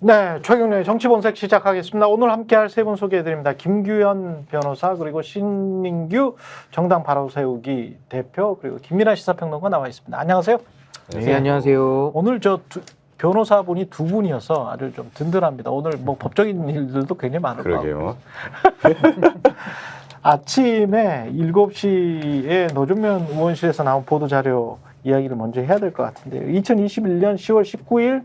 네, 최경련의 정치본색 시작하겠습니다. 오늘 함께할 세 분 소개해드립니다. 김규현 변호사, 그리고 신민규 정당 바로 세우기 대표, 그리고 김민아 시사평론가 나와 있습니다. 안녕하세요. 네, 안녕하세요. 오늘 변호사분이 두 분이어서 아주 좀 든든합니다. 오늘 뭐 법적인 일들도 굉장히 많을 것 같고요. 아침에 7시에 노준면 의원실에서 나온 보도자료 이야기를 먼저 해야 될 것 같은데요. 2021년 10월 19일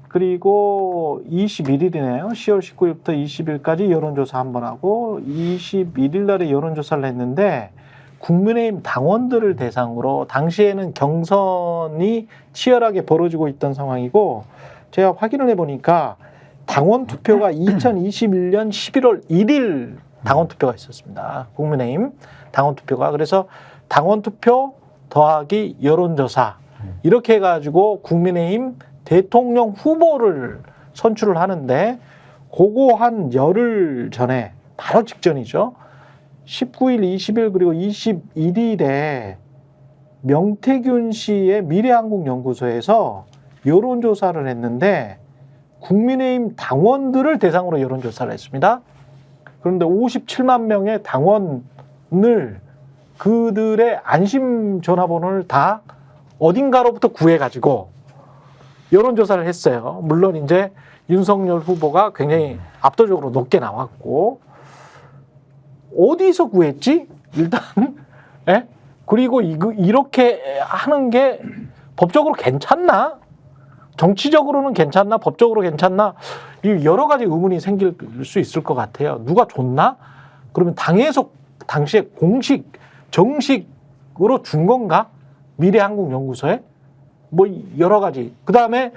그리고 21일이네요. 10월 19일부터 20일까지 여론조사 한 번 하고 21일 날에 여론조사를 했는데 국민의힘 당원들을 대상으로 당시에는 경선이 치열하게 벌어지고 있던 상황이고 제가 확인을 해보니까 당원 투표가 2021년 11월 1일 당원 투표가 있었습니다. 국민의힘 당원 투표가. 그래서 당원 투표 더하기 여론조사 이렇게 해가지고 국민의힘 대통령 후보를 선출을 하는데 그거 한 열흘 전에 바로 직전이죠. 19일, 20일 그리고 21일에 명태균 씨의 미래한국연구소에서 여론조사를 했는데 국민의힘 당원들을 대상으로 여론조사를 했습니다. 그런데 57만 명의 당원을 그들의 안심 전화번호를 다 어딘가로부터 구해가지고 여론조사를 했어요. 물론 이제 윤석열 후보가 굉장히 압도적으로 높게 나왔고 어디서 구했지? 일단 예? 그리고 이렇게 하는 게 법적으로 괜찮나? 정치적으로는 괜찮나? 법적으로 괜찮나? 여러 가지 의문이 생길 수 있을 것 같아요. 누가 줬나? 그러면 당에서 당시에 정식으로 준 건가? 미래한국연구소에? 뭐 여러 가지. 그다음에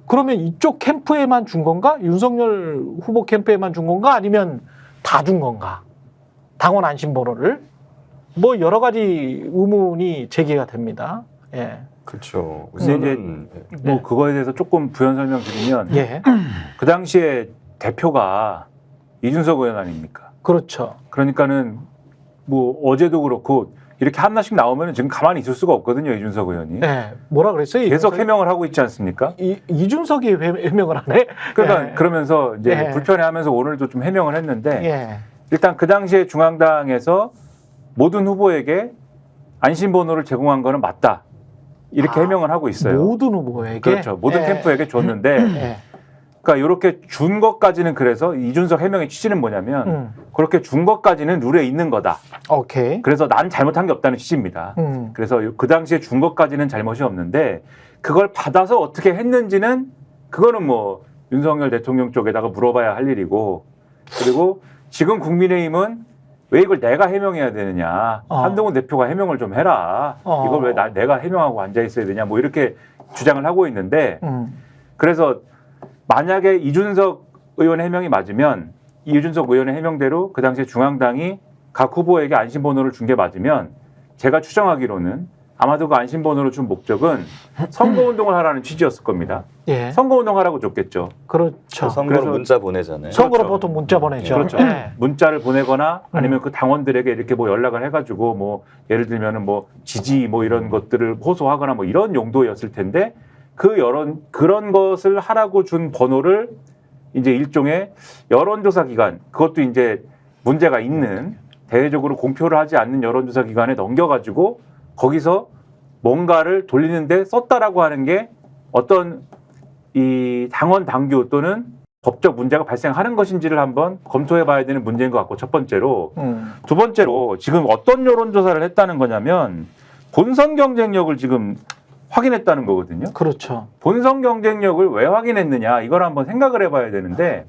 그러면 이쪽 캠프에만 준 건가? 윤석열 후보 캠프에만 준 건가? 아니면 다 준 건가? 당원 안심번호를? 뭐 여러 가지 의문이 제기가 됩니다. 예. 그렇죠. 근데 이제 뭐 네. 그거에 대해서 조금 부연 설명드리면 예. 그 당시에 대표가 이준석 의원 아닙니까? 그렇죠. 그러니까는 뭐 어제도 그렇고 이렇게 하나씩 나오면 지금 가만히 있을 수가 없거든요, 이준석 의원이. 예. 뭐라 그랬어요? 계속 해명을 하고 있지 않습니까? 이준석이 해명을 하네? 그러니까 예. 그러면서 이제 예. 불편해하면서 오늘도 좀 해명을 했는데 예. 일단 그 당시에 중앙당에서 모든 후보에게 안심번호를 제공한 거는 맞다. 이렇게 해명을 하고 있어요. 모든 후보에게? 그렇죠. 모든 예. 캠프에게 줬는데 예. 그러니까 이렇게 준 것까지는 그래서 이준석 해명의 취지는 뭐냐면 그렇게 준 것까지는 룰에 있는 거다. 오케이. 그래서 난 잘못한 게 없다는 취지입니다. 그래서 그 당시에 준 것까지는 잘못이 없는데 그걸 받아서 어떻게 했는지는 그거는 뭐 윤석열 대통령 쪽에다가 물어봐야 할 일이고 그리고 지금 국민의힘은 왜 이걸 내가 해명해야 되느냐. 한동훈 대표가 해명을 좀 해라. 이걸 왜 내가 해명하고 앉아 있어야 되냐. 뭐 이렇게 주장을 하고 있는데 그래서 만약에 이준석 의원의 해명이 맞으면 이준석 의원의 해명대로 그 당시에 중앙당이 각 후보에게 안심번호를 준 게 맞으면 제가 추정하기로는 아마도 그 안심번호를 준 목적은 선거운동을 하라는 취지였을 겁니다. 예. 선거운동 하라고 줬겠죠. 그렇죠. 선거로 그래서 문자 보내잖아요. 선거로 그렇죠. 보통 문자 보내죠. 그렇죠. 예. 문자를 보내거나 아니면 그 당원들에게 이렇게 뭐 연락을 해가지고 뭐 예를 들면은 뭐 지지 뭐 이런 것들을 호소하거나 뭐 이런 용도였을 텐데 그런 것을 하라고 준 번호를 이제 일종의 여론조사 기관 그것도 이제 문제가 있는 대외적으로 공표를 하지 않는 여론조사 기관에 넘겨가지고 거기서 뭔가를 돌리는데 썼다라고 하는 게 어떤 이 당원 당규 또는 법적 문제가 발생하는 것인지를 한번 검토해 봐야 되는 문제인 것 같고 첫 번째로 두 번째로 지금 어떤 여론조사를 했다는 거냐면 본선 경쟁력을 지금 확인했다는 거거든요. 그렇죠. 본선 경쟁력을 왜 확인했느냐 이걸 한번 생각을 해봐야 되는데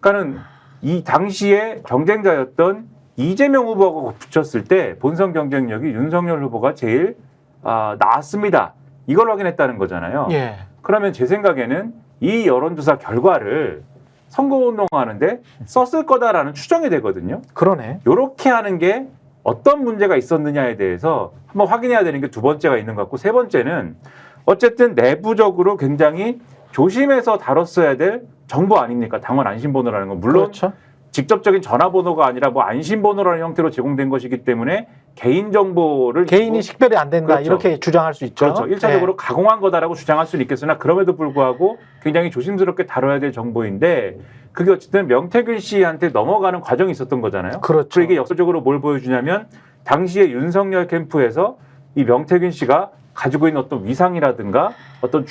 그러니까는 이 당시에 경쟁자였던 이재명 후보하고 붙였을 때 본선 경쟁력이 윤석열 후보가 제일 나았습니다. 이걸 확인했다는 거잖아요. 예. 그러면 제 생각에는 이 여론조사 결과를 선거운동하는데 썼을 거다라는 추정이 되거든요. 그러네. 이렇게 하는 게 어떤 문제가 있었느냐에 대해서 한번 확인해야 되는 게 두 번째가 있는 것 같고 세 번째는 어쨌든 내부적으로 굉장히 조심해서 다뤘어야 될 정보 아닙니까? 당원 안심번호라는 건. 물론 그렇죠. 직접적인 전화번호가 아니라 뭐 안심번호라는 형태로 제공된 것이기 때문에 개인 정보를 개인이 식별이 안 된다 그렇죠. 이렇게 주장할 수 있죠. 그렇죠. 일차적으로 가공한 거다라고 주장할 수는 있겠으나 그럼에도 불구하고 굉장히 조심스럽게 다뤄야 될 정보인데 그게 어쨌든 명태균 씨한테 넘어가는 과정이 있었던 거잖아요. 그렇죠. 그리고 이게 역설적으로 뭘 보여주냐면 당시에 윤석열 캠프에서 이 명태균 씨가 가지고 있는 어떤 위상이라든가 어떤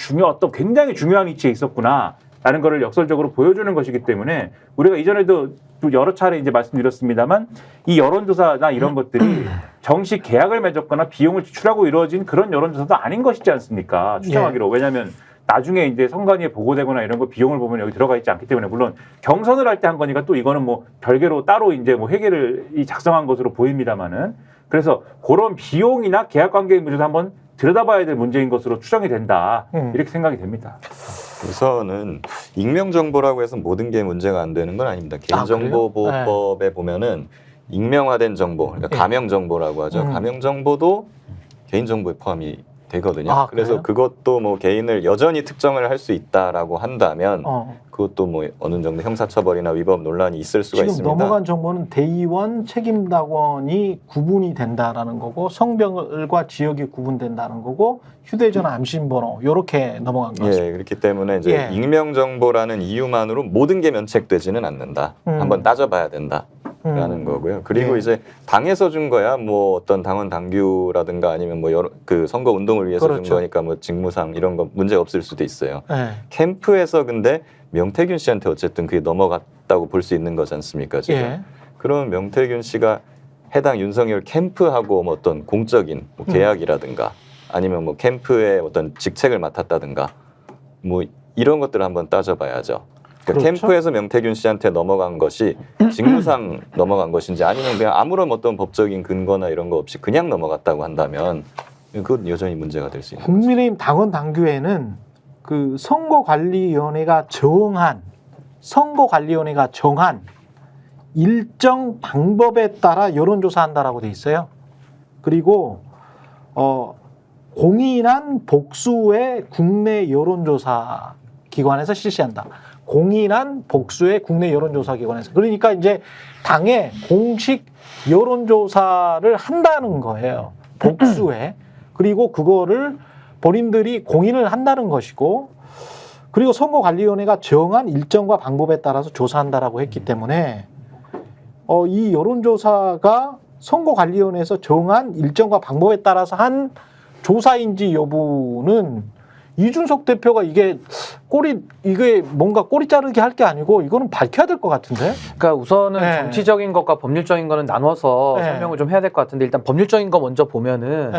굉장히 중요한 위치에 있었구나라는 거를 역설적으로 보여주는 것이기 때문에 우리가 이전에도 또 여러 차례 이제 말씀드렸습니다만 이 여론조사나 이런 것들이 정식 계약을 맺었거나 비용을 지출하고 이루어진 그런 여론조사도 아닌 것이지 않습니까? 추정하기로. 왜냐하면 나중에 이제 선관위에 보고되거나 이런 거 비용을 보면 여기 들어가 있지 않기 때문에 물론 경선을 할 때 한 거니까 또 이거는 뭐 별개로 따로 이제 뭐 회계를 작성한 것으로 보입니다만은 그래서 그런 비용이나 계약 관계의 문제도 한번 들여다봐야 될 문제인 것으로 추정이 된다. 이렇게 생각이 됩니다. 우선은 익명정보라고 해서 모든 게 문제가 안 되는 건 아닙니다. 개인정보보호법에 보면은 익명화된 정보, 그러니까 가명정보라고 하죠. 가명정보도 개인정보에 포함이 되거든요. 그래서 그것도 뭐 개인을 여전히 특정을 할 수 있다라고 한다면 그것도 뭐 어느 정도 형사처벌이나 위법 논란이 있을 수가 지금 있습니다. 넘어간 정보는 대의원, 책임당원이 구분이 된다라는 거고 성별과 지역이 구분된다는 거고 휴대전화 암신번호 이렇게 넘어간 거죠. 예, 그렇기 때문에 이제 익명정보라는 이유만으로 모든 게 면책되지는 않는다. 한번 따져봐야 된다. 라는 거고요. 그리고 이제 당에서 준 거야 뭐 어떤 당원 당규라든가 아니면 뭐 여러 그 선거 운동을 위해서 준 거니까 뭐 직무상 이런 거 문제 없을 수도 있어요. 캠프에서 근데 명태균 씨한테 어쨌든 그게 넘어갔다고 볼 수 있는 거지 않습니까 지금? 그럼 명태균 씨가 해당 윤석열 캠프하고 뭐 어떤 공적인 뭐 계약이라든가 아니면 뭐 캠프의 어떤 직책을 맡았다든가 뭐 이런 것들을 한번 따져봐야죠. 그러니까 캠프에서 명태균 씨한테 넘어간 것이 직무상 넘어간 것인지 아니면 그냥 아무런 어떤 법적인 근거나 이런 거 없이 그냥 넘어갔다고 한다면 그건 여전히 문제가 될 수 있는 거죠. 국민의힘 당원 당규에는 그 선거관리위원회가 정한 일정 방법에 따라 여론조사한다라고 돼 있어요. 그리고 공인한 복수의 국내 여론조사 기관에서 실시한다. 공인한 복수의 국내 여론조사 기관에서. 그러니까 이제 당에 공식 여론조사를 한다는 거예요. 복수에. 그리고 그거를 본인들이 공인을 한다는 것이고 그리고 선거관리위원회가 정한 일정과 방법에 따라서 조사한다라고 했기 때문에 이 여론조사가 선거관리위원회에서 정한 일정과 방법에 따라서 한 조사인지 여부는 이준석 대표가 이게 뭔가 꼬리 자르기 할 게 아니고 이거는 밝혀야 될 것 같은데. 그러니까 우선은 정치적인 것과 법률적인 거는 나눠서 설명을 좀 해야 될 것 같은데 일단 법률적인 거 먼저 보면은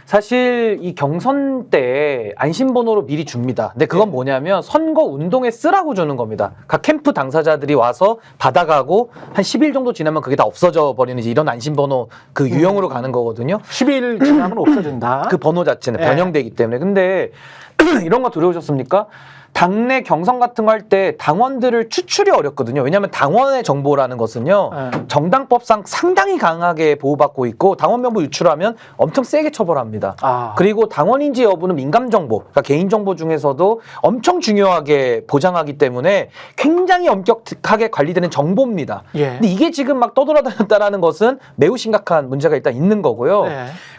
사실 이 경선 때 안심번호로 미리 줍니다. 근데 그건 뭐냐면 선거 운동에 쓰라고 주는 겁니다. 각 캠프 당사자들이 와서 받아가고 한 10일 정도 지나면 그게 다 없어져 버리는 이제 이런 안심번호 그 유형으로 가는 거거든요. 10일 지나면 없어진다. 그 번호 자체는 변형되기 때문에. 근데 이런 거 들어오셨습니까? 당내 경선 같은 거 할 때 당원들을 추출이 어렵거든요. 왜냐하면 당원의 정보라는 것은요. 정당법상 상당히 강하게 보호받고 있고 당원 명부 유출하면 엄청 세게 처벌합니다. 그리고 당원인지 여부는 민감정보, 그러니까 개인정보 중에서도 엄청 중요하게 보장하기 때문에 굉장히 엄격하게 관리되는 정보입니다. 근데 이게 지금 막 떠돌아다녔다는 것은 매우 심각한 문제가 일단 있는 거고요.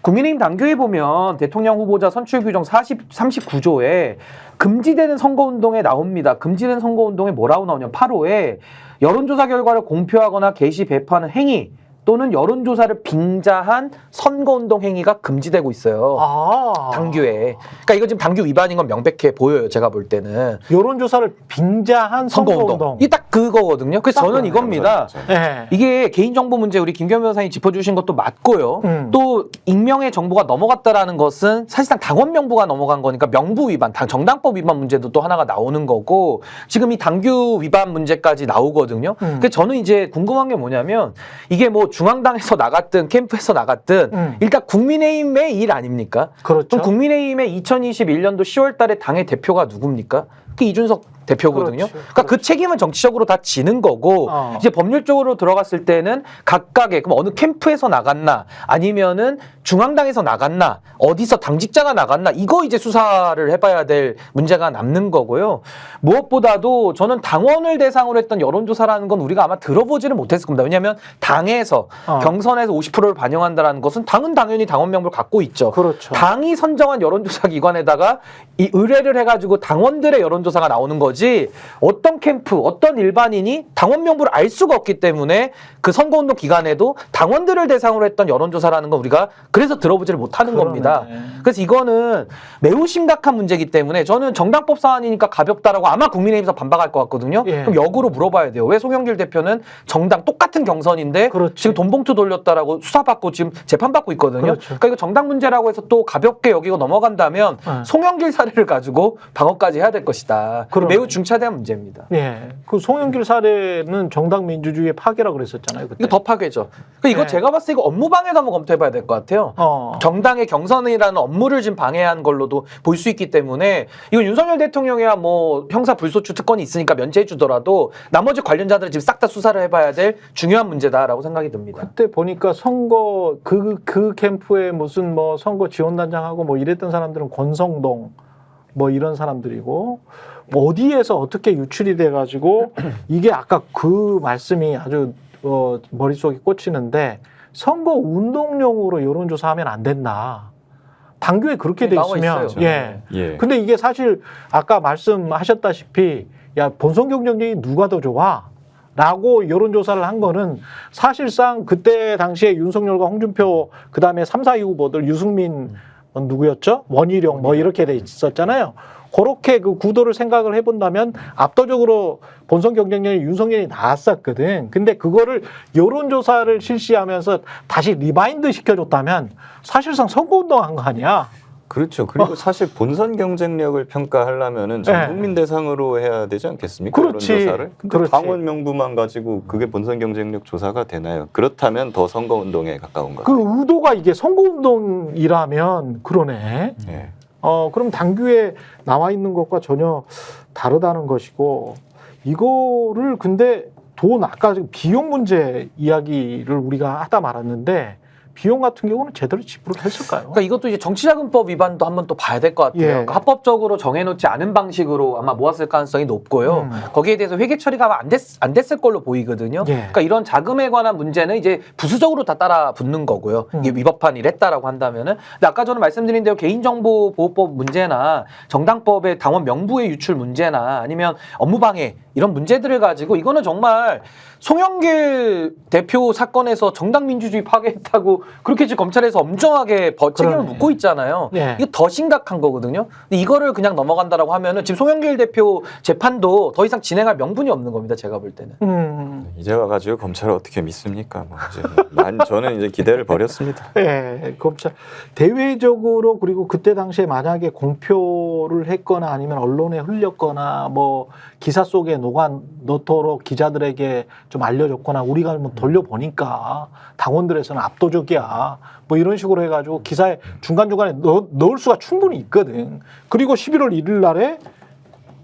국민의힘 당규에 보면 대통령 후보자 선출 규정 39조에 금지되는 선거운동에 나옵니다. 금지되는 선거운동에 뭐라고 나오냐. 8호에 여론조사 결과를 공표하거나 게시 배포하는 행위 또는 여론조사를 빙자한 선거운동 행위가 금지되고 있어요. 당규에. 그러니까 이거 지금 당규 위반인 건 명백해 보여요. 제가 볼 때는. 여론조사를 빙자한 선거운동. 이게 딱 그거거든요. 그래서 저는 이겁니다. 이게 개인정보 문제 우리 김경민 변호사님 짚어주신 것도 맞고요. 또 익명의 정보가 넘어갔다라는 것은 사실상 당원 명부가 넘어간 거니까 명부 위반, 정당법 위반 문제도 또 하나가 나오는 거고 지금 이 당규 위반 문제까지 나오거든요. 그래서 저는 이제 궁금한 게 뭐냐면 이게 뭐 중앙당에서 나갔든 캠프에서 나갔든 일단 국민의힘의 일 아닙니까? 그렇죠. 그럼 국민의힘의 2021년도 10월 달에 당의 대표가 누굽니까? 그 이준석 대표거든요. 그렇지, 그러니까 그 책임은 정치적으로 다 지는 거고 이제 법률적으로 들어갔을 때는 각각의 그럼 어느 캠프에서 나갔나 아니면은 중앙당에서 나갔나 어디서 당직자가 나갔나 이거 이제 수사를 해봐야 될 문제가 남는 거고요. 무엇보다도 저는 당원을 대상으로 했던 여론조사라는 건 우리가 아마 들어보지를 못했을 겁니다. 왜냐하면 당에서 경선에서 50%를 반영한다는 것은 당은 당연히 당원 명부를 갖고 있죠. 그렇죠. 당이 선정한 여론조사 기관에다가 이 의뢰를 해가지고 당원들의 여론조사가 나오는 거지 어떤 캠프, 어떤 일반인이 당원 명부를 알 수가 없기 때문에 그 선거운동 기간에도 당원들을 대상으로 했던 여론조사라는 건 우리가 그래서 들어보지를 못하는 그러네. 겁니다. 그래서 이거는 매우 심각한 문제이기 때문에 저는 정당법 사안이니까 가볍다라고 아마 국민의힘에서 반박할 것 같거든요. 예. 그럼 역으로 물어봐야 돼요. 왜 송영길 대표는 정당 똑같은 경선인데 그렇지. 지금 돈봉투 돌렸다라고 수사받고 지금 재판받고 있거든요. 그렇죠. 그러니까 이거 정당 문제라고 해서 또 가볍게 여기고 넘어간다면 송영길 사례를 가지고 방어까지 해야 될 것이다. 그러네. 매우 중차대한 문제입니다. 예. 그 송영길 사례는 정당 민주주의의 파괴라고 그랬었잖아요. 그때. 이거 더 파괴죠. 그러니까 이거 네. 제가 봤을 때 이거 업무 방해도 한번 검토해봐야 될 것 같아요. 정당의 경선이라는 업무를 지금 방해한 걸로도 볼 수 있기 때문에 이건 윤석열 대통령이야 뭐 형사 불소추 특권이 있으니까 면제해주더라도 나머지 관련자들을 지금 싹 다 수사를 해봐야 될 중요한 문제다라고 생각이 듭니다. 그때 보니까 선거 그 캠프에 무슨 뭐 선거 지원단장하고 뭐 이랬던 사람들은 권성동 뭐 이런 사람들이고 뭐 어디에서 어떻게 유출이 돼가지고 이게 아까 그 말씀이 아주 머릿속에 꽂히는데 선거 운동용으로 여론조사하면 안 된다. 당규에 그렇게 돼 나와 있으면 있어요. 예. 근데 이게 사실 아까 말씀하셨다시피 야 본선 경쟁력이 누가 더 좋아? 라고 여론조사를 한 거는 사실상 그때 당시에 윤석열과 홍준표 그다음에 3, 4위 후보들 유승민 누구였죠? 원희룡 뭐 이렇게 돼 있었잖아요. 그렇게 그 구도를 생각을 해본다면 압도적으로 본선 경쟁력이 윤석열이 나왔었거든. 근데 그거를 여론조사를 실시하면서 다시 리바인드 시켜줬다면 사실상 선거운동한 거 아니야? 그렇죠. 그리고 사실 본선 경쟁력을 평가하려면은 전 국민 대상으로 해야 되지 않겠습니까? 그렇지. 여론조사를. 근데 그렇지. 당원 명부만 가지고 그게 본선 경쟁력 조사가 되나요? 그렇다면 더 선거운동에 가까운 거죠. 그 의도가 이게 선거운동이라면 그러네. 예. 그럼 당규에 나와 있는 것과 전혀 다르다는 것이고 이거를 근데 아까 비용 문제 이야기를 우리가 하다 말았는데 비용 같은 경우는 제대로 지불을 했을까요? 그러니까 이것도 이제 정치자금법 위반도 한번 또 봐야 될 것 같아요. 예. 그러니까 합법적으로 정해놓지 않은 방식으로 아마 모았을 가능성이 높고요. 거기에 대해서 회계 처리가 아마 안 됐을 걸로 보이거든요. 예. 그러니까 이런 자금에 관한 문제는 이제 부수적으로 다 따라 붙는 거고요. 이게 위법한 일을 했다라고 한다면은. 근데 아까 저는 말씀드린 대로 개인정보보호법 문제나 정당법의 당원 명부의 유출 문제나 아니면 업무방해 이런 문제들을 가지고 이거는 정말 송영길 대표 사건에서 정당 민주주의 파괴했다고 그렇게 지금 검찰에서 엄정하게 책임을 그러네. 묻고 있잖아요. 네. 이거 더 심각한 거거든요. 근데 이거를 그냥 넘어간다라고 하면은 지금 송영길 대표 재판도 더 이상 진행할 명분이 없는 겁니다. 제가 볼 때는. 이제 와가지고 검찰을 어떻게 믿습니까? 뭐 이제 저는 이제 기대를 버렸습니다. 예, 검찰 대외적으로 그리고 그때 당시에 만약에 공표를 했거나 아니면 언론에 흘렸거나 뭐 기사 속에 넣도록 기자들에게 좀 알려줬거나 우리가 뭐 돌려보니까 당원들에서는 압도적이야 뭐 이런 식으로 해가지고 기사에 중간중간에 넣을 수가 충분히 있거든. 그리고 11월 1일 날에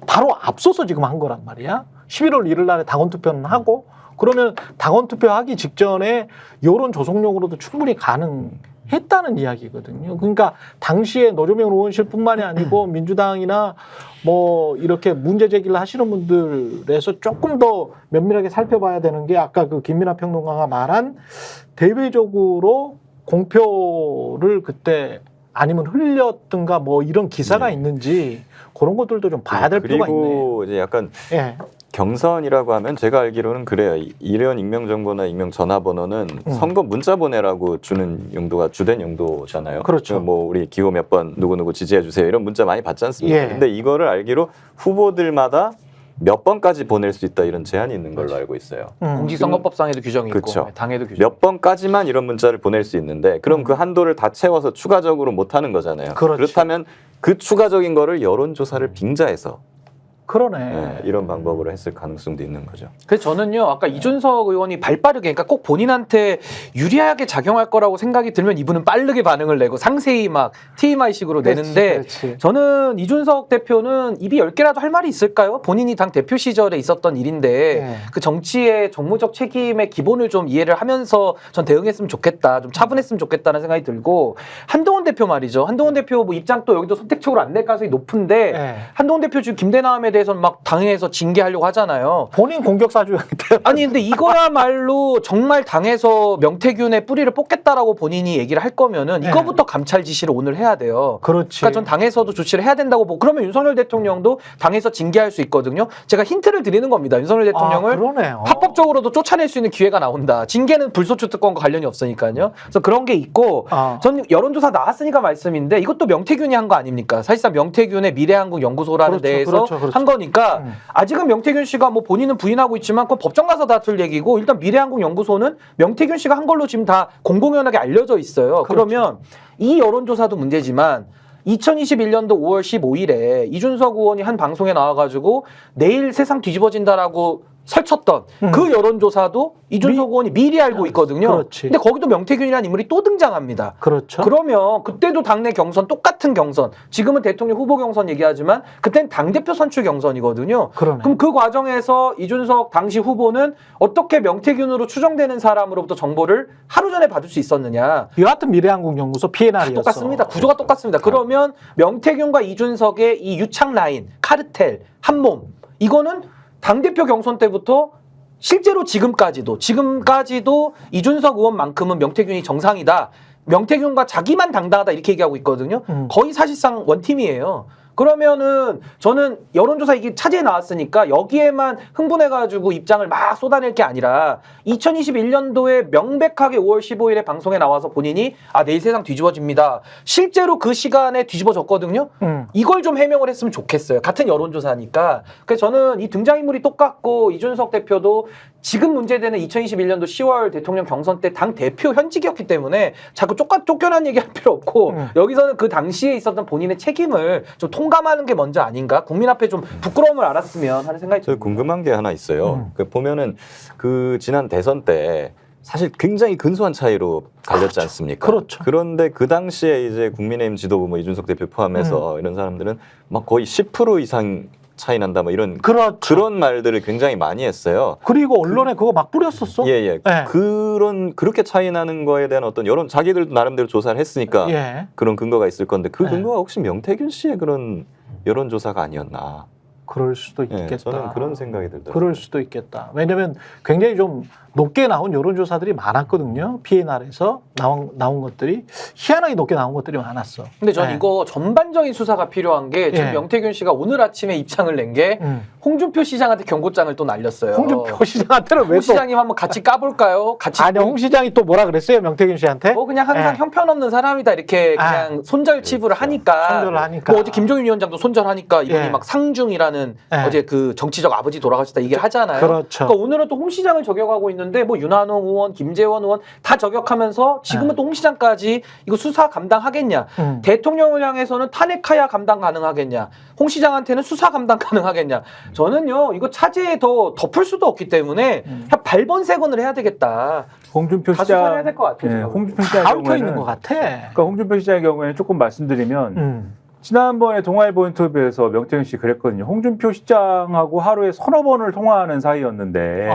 바로 앞서서 지금 한 거란 말이야. 11월 1일 날에 당원 투표는 하고 그러면 당원 투표하기 직전에 여론 조성용으로도 충분히 가능했다는 이야기거든요. 그러니까 당시에 노조명 의원실뿐만이 아니고 민주당이나 뭐 이렇게 문제 제기를 하시는 분들에서 조금 더 면밀하게 살펴봐야 되는 게 아까 그 김민하 평론가가 말한 대외적으로 공표를 그때 아니면 흘렸든가 뭐 이런 기사가 있는지 그런 것들도 좀 봐야 될 필요가 있네요. 그리고 이제 약간 예. 경선이라고 하면 제가 알기로는 그래요. 이런 익명정보나 익명전화번호는 선거 문자 보내라고 주는 용도가 주된 용도잖아요. 그렇죠. 뭐 우리 기호 몇 번 누구누구 지지해주세요 이런 문자 많이 받지 않습니까? 예. 근데 이거를 알기로 후보들마다 몇 번까지 보낼 수 있다 이런 제한이 있는 걸로 알고 있어요. 공직선거법상에도 규정이 있고 그쵸. 당에도 규정. 몇 번까지만 이런 문자를 보낼 수 있는데 그럼 그 한도를 다 채워서 추가적으로 못 하는 거잖아요. 그렇지. 그렇다면 그 추가적인 거를 여론조사를 빙자해서 그러네. 예, 이런 방법으로 했을 가능성도 있는 거죠. 그래서 저는요, 아까 이준석 의원이 발빠르게, 그러니까 꼭 본인한테 유리하게 작용할 거라고 생각이 들면 이분은 빠르게 반응을 내고 상세히 막 TMI식으로 내는데, 그렇지. 저는 이준석 대표는 입이 10개라도 할 말이 있을까요? 본인이 당 대표 시절에 있었던 일인데, 네. 그 정치의 정무적 책임의 기본을 좀 이해를 하면서 전 대응했으면 좋겠다, 좀 차분했으면 좋겠다는 생각이 들고, 한동훈 대표 말이죠. 한동훈 대표 뭐 입장 또 여기도 선택적으로 안 낼 가능성이 높은데, 네. 한동훈 대표 지금 김대남에 대해서는 막 당에서 징계하려고 하잖아요. 본인 공격 사주였기 때문에. 아니 근데 이거야말로 정말 당에서 명태균의 뿌리를 뽑겠다라고 본인이 얘기를 할 거면은 네. 이거부터 감찰 지시를 오늘 해야 돼요. 그렇지. 그러니까 전 당에서도 조치를 해야 된다고 보고, 그러면 윤석열 대통령도 당에서 징계할 수 있거든요. 제가 힌트를 드리는 겁니다. 윤석열 대통령을 그러네요. 합법적으로도 쫓아낼 수 있는 기회가 나온다. 징계는 불소추 특권과 관련이 없으니까요. 그래서 그런 게 있고, 저는 여론조사 나왔으니까 말씀인데 이것도 명태균이 한 거 아닙니까? 사실상 명태균의 미래한국연구소라는 그렇죠, 데에서 그렇죠. 한 거니까 아직은 명태균 씨가 뭐 본인은 부인하고 있지만 그건 법정 가서 다툴 얘기고, 일단 미래한국연구소는 명태균 씨가 한 걸로 지금 다 공공연하게 알려져 있어요. 그러면 이 여론조사도 문제지만 2021년도 5월 15일에 이준석 의원이 한 방송에 나와가지고 내일 세상 뒤집어진다라고 설쳤던 그 여론조사도 이준석 의원이 미리 알고 있거든요. 그렇지. 근데 거기도 명태균이라는 인물이 또 등장합니다. 그렇죠. 그러면 그때도 당내 경선, 똑같은 경선, 지금은 대통령 후보 경선 얘기하지만 그때는 당대표 선출 경선이거든요. 그러네. 그럼 그 과정에서 이준석 당시 후보는 어떻게 명태균으로 추정되는 사람으로부터 정보를 하루 전에 받을 수 있었느냐. 여하튼 미래한국연구소 PNR이었어. 똑같습니다. 구조가 똑같습니다. 그러면 명태균과 이준석의 이 유착 라인, 카르텔, 한몸, 이거는 당대표 경선 때부터 실제로 지금까지도 이준석 의원만큼은 명태균이 정상이다. 명태균과 자기만 당당하다 이렇게 얘기하고 있거든요. 거의 사실상 원팀이에요. 그러면은 저는 여론조사 이게 차지에 나왔으니까 여기에만 흥분해가지고 입장을 막 쏟아낼 게 아니라 2021년도에 명백하게 5월 15일에 방송에 나와서 본인이 내일 세상 뒤집어집니다. 실제로 그 시간에 뒤집어졌거든요. 이걸 좀 해명을 했으면 좋겠어요. 같은 여론조사니까. 그래서 저는 이 등장인물이 똑같고 이준석 대표도 지금 문제되는 2021년도 10월 대통령 경선 때 당 대표 현직이었기 때문에 자꾸 쫓겨난 얘기할 필요 없고 여기서는 그 당시에 있었던 본인의 책임을 좀 통감하는 게 먼저 아닌가? 국민 앞에 좀 부끄러움을 알았으면 하는 생각이 저 듭니다. 궁금한 게 하나 있어요. 그 보면은 그 지난 대선 때 사실 굉장히 근소한 차이로 갈렸지 않습니까? 그렇죠. 그런데 그 당시에 이제 국민의힘 지도부 뭐 이준석 대표 포함해서 이런 사람들은 막 거의 10% 이상 차이 난다 뭐 이런 그렇죠. 그런 말들을 굉장히 많이 했어요. 그리고 언론에 그거 막 뿌렸었어. 예. 네. 그렇게 차이 나는 거에 대한 어떤 여론, 자기들도 나름대로 조사를 했으니까 예. 그런 근거가 있을 건데 그 네. 근거가 혹시 명태균 씨의 그런 여론조사가 아니었나? 그럴 수도 예, 있겠다. 저는 그런 생각이 들더라고요. 그럴 수도 있겠다. 왜냐면 굉장히 좀 높게 나온 여론조사들이 많았거든요. PNR에서 나온 것들이 희한하게 높게 나온 것들이 많았어. 근데 전 네. 이거 전반적인 수사가 필요한 게 지금 예. 명태균 씨가 오늘 아침에 입장을 낸 게 홍준표 시장한테 경고장을 또 날렸어요. 홍준표 시장한테는 왜 홍 또? 시장님 한번 같이 까볼까요? 같이 아니 홍 시장이 또 뭐라 그랬어요 명태균 씨한테? 뭐 그냥 항상 예. 형편없는 사람이다 이렇게 그냥 손절 치부를 하니까. 손절을 하니까. 뭐 어제 김종인 위원장도 손절하니까 이분이 예. 막 상중이라는 예. 어제 그 정치적 아버지 돌아가셨다 얘기를 하잖아요. 그렇죠. 그러니까 오늘은 또 홍 시장을 저격하고 있는데 뭐 윤한홍 의원, 김재원 의원 다 저격하면서 지금은 예. 또 홍 시장까지 이거 수사 감당하겠냐? 대통령을 향해서는 탄핵하야 감당 가능하겠냐? 홍 시장한테는 수사 감당 가능하겠냐? 저는요 이거 차제에 더 덮을 수도 없기 때문에 그냥 발본색원을 해야 되겠다. 홍준표 다 수사를 해야 시장, 될 것 같아요. 예, 제가 홍준표 다 시장 얽혀 있는 것 같아. 그러니까 홍준표 시장의 경우에는 조금 말씀드리면 지난번에 동아일보 인터뷰에서 명태균 씨 그랬거든요. 홍준표 시장하고 하루에 서너 번을 통화하는 사이였는데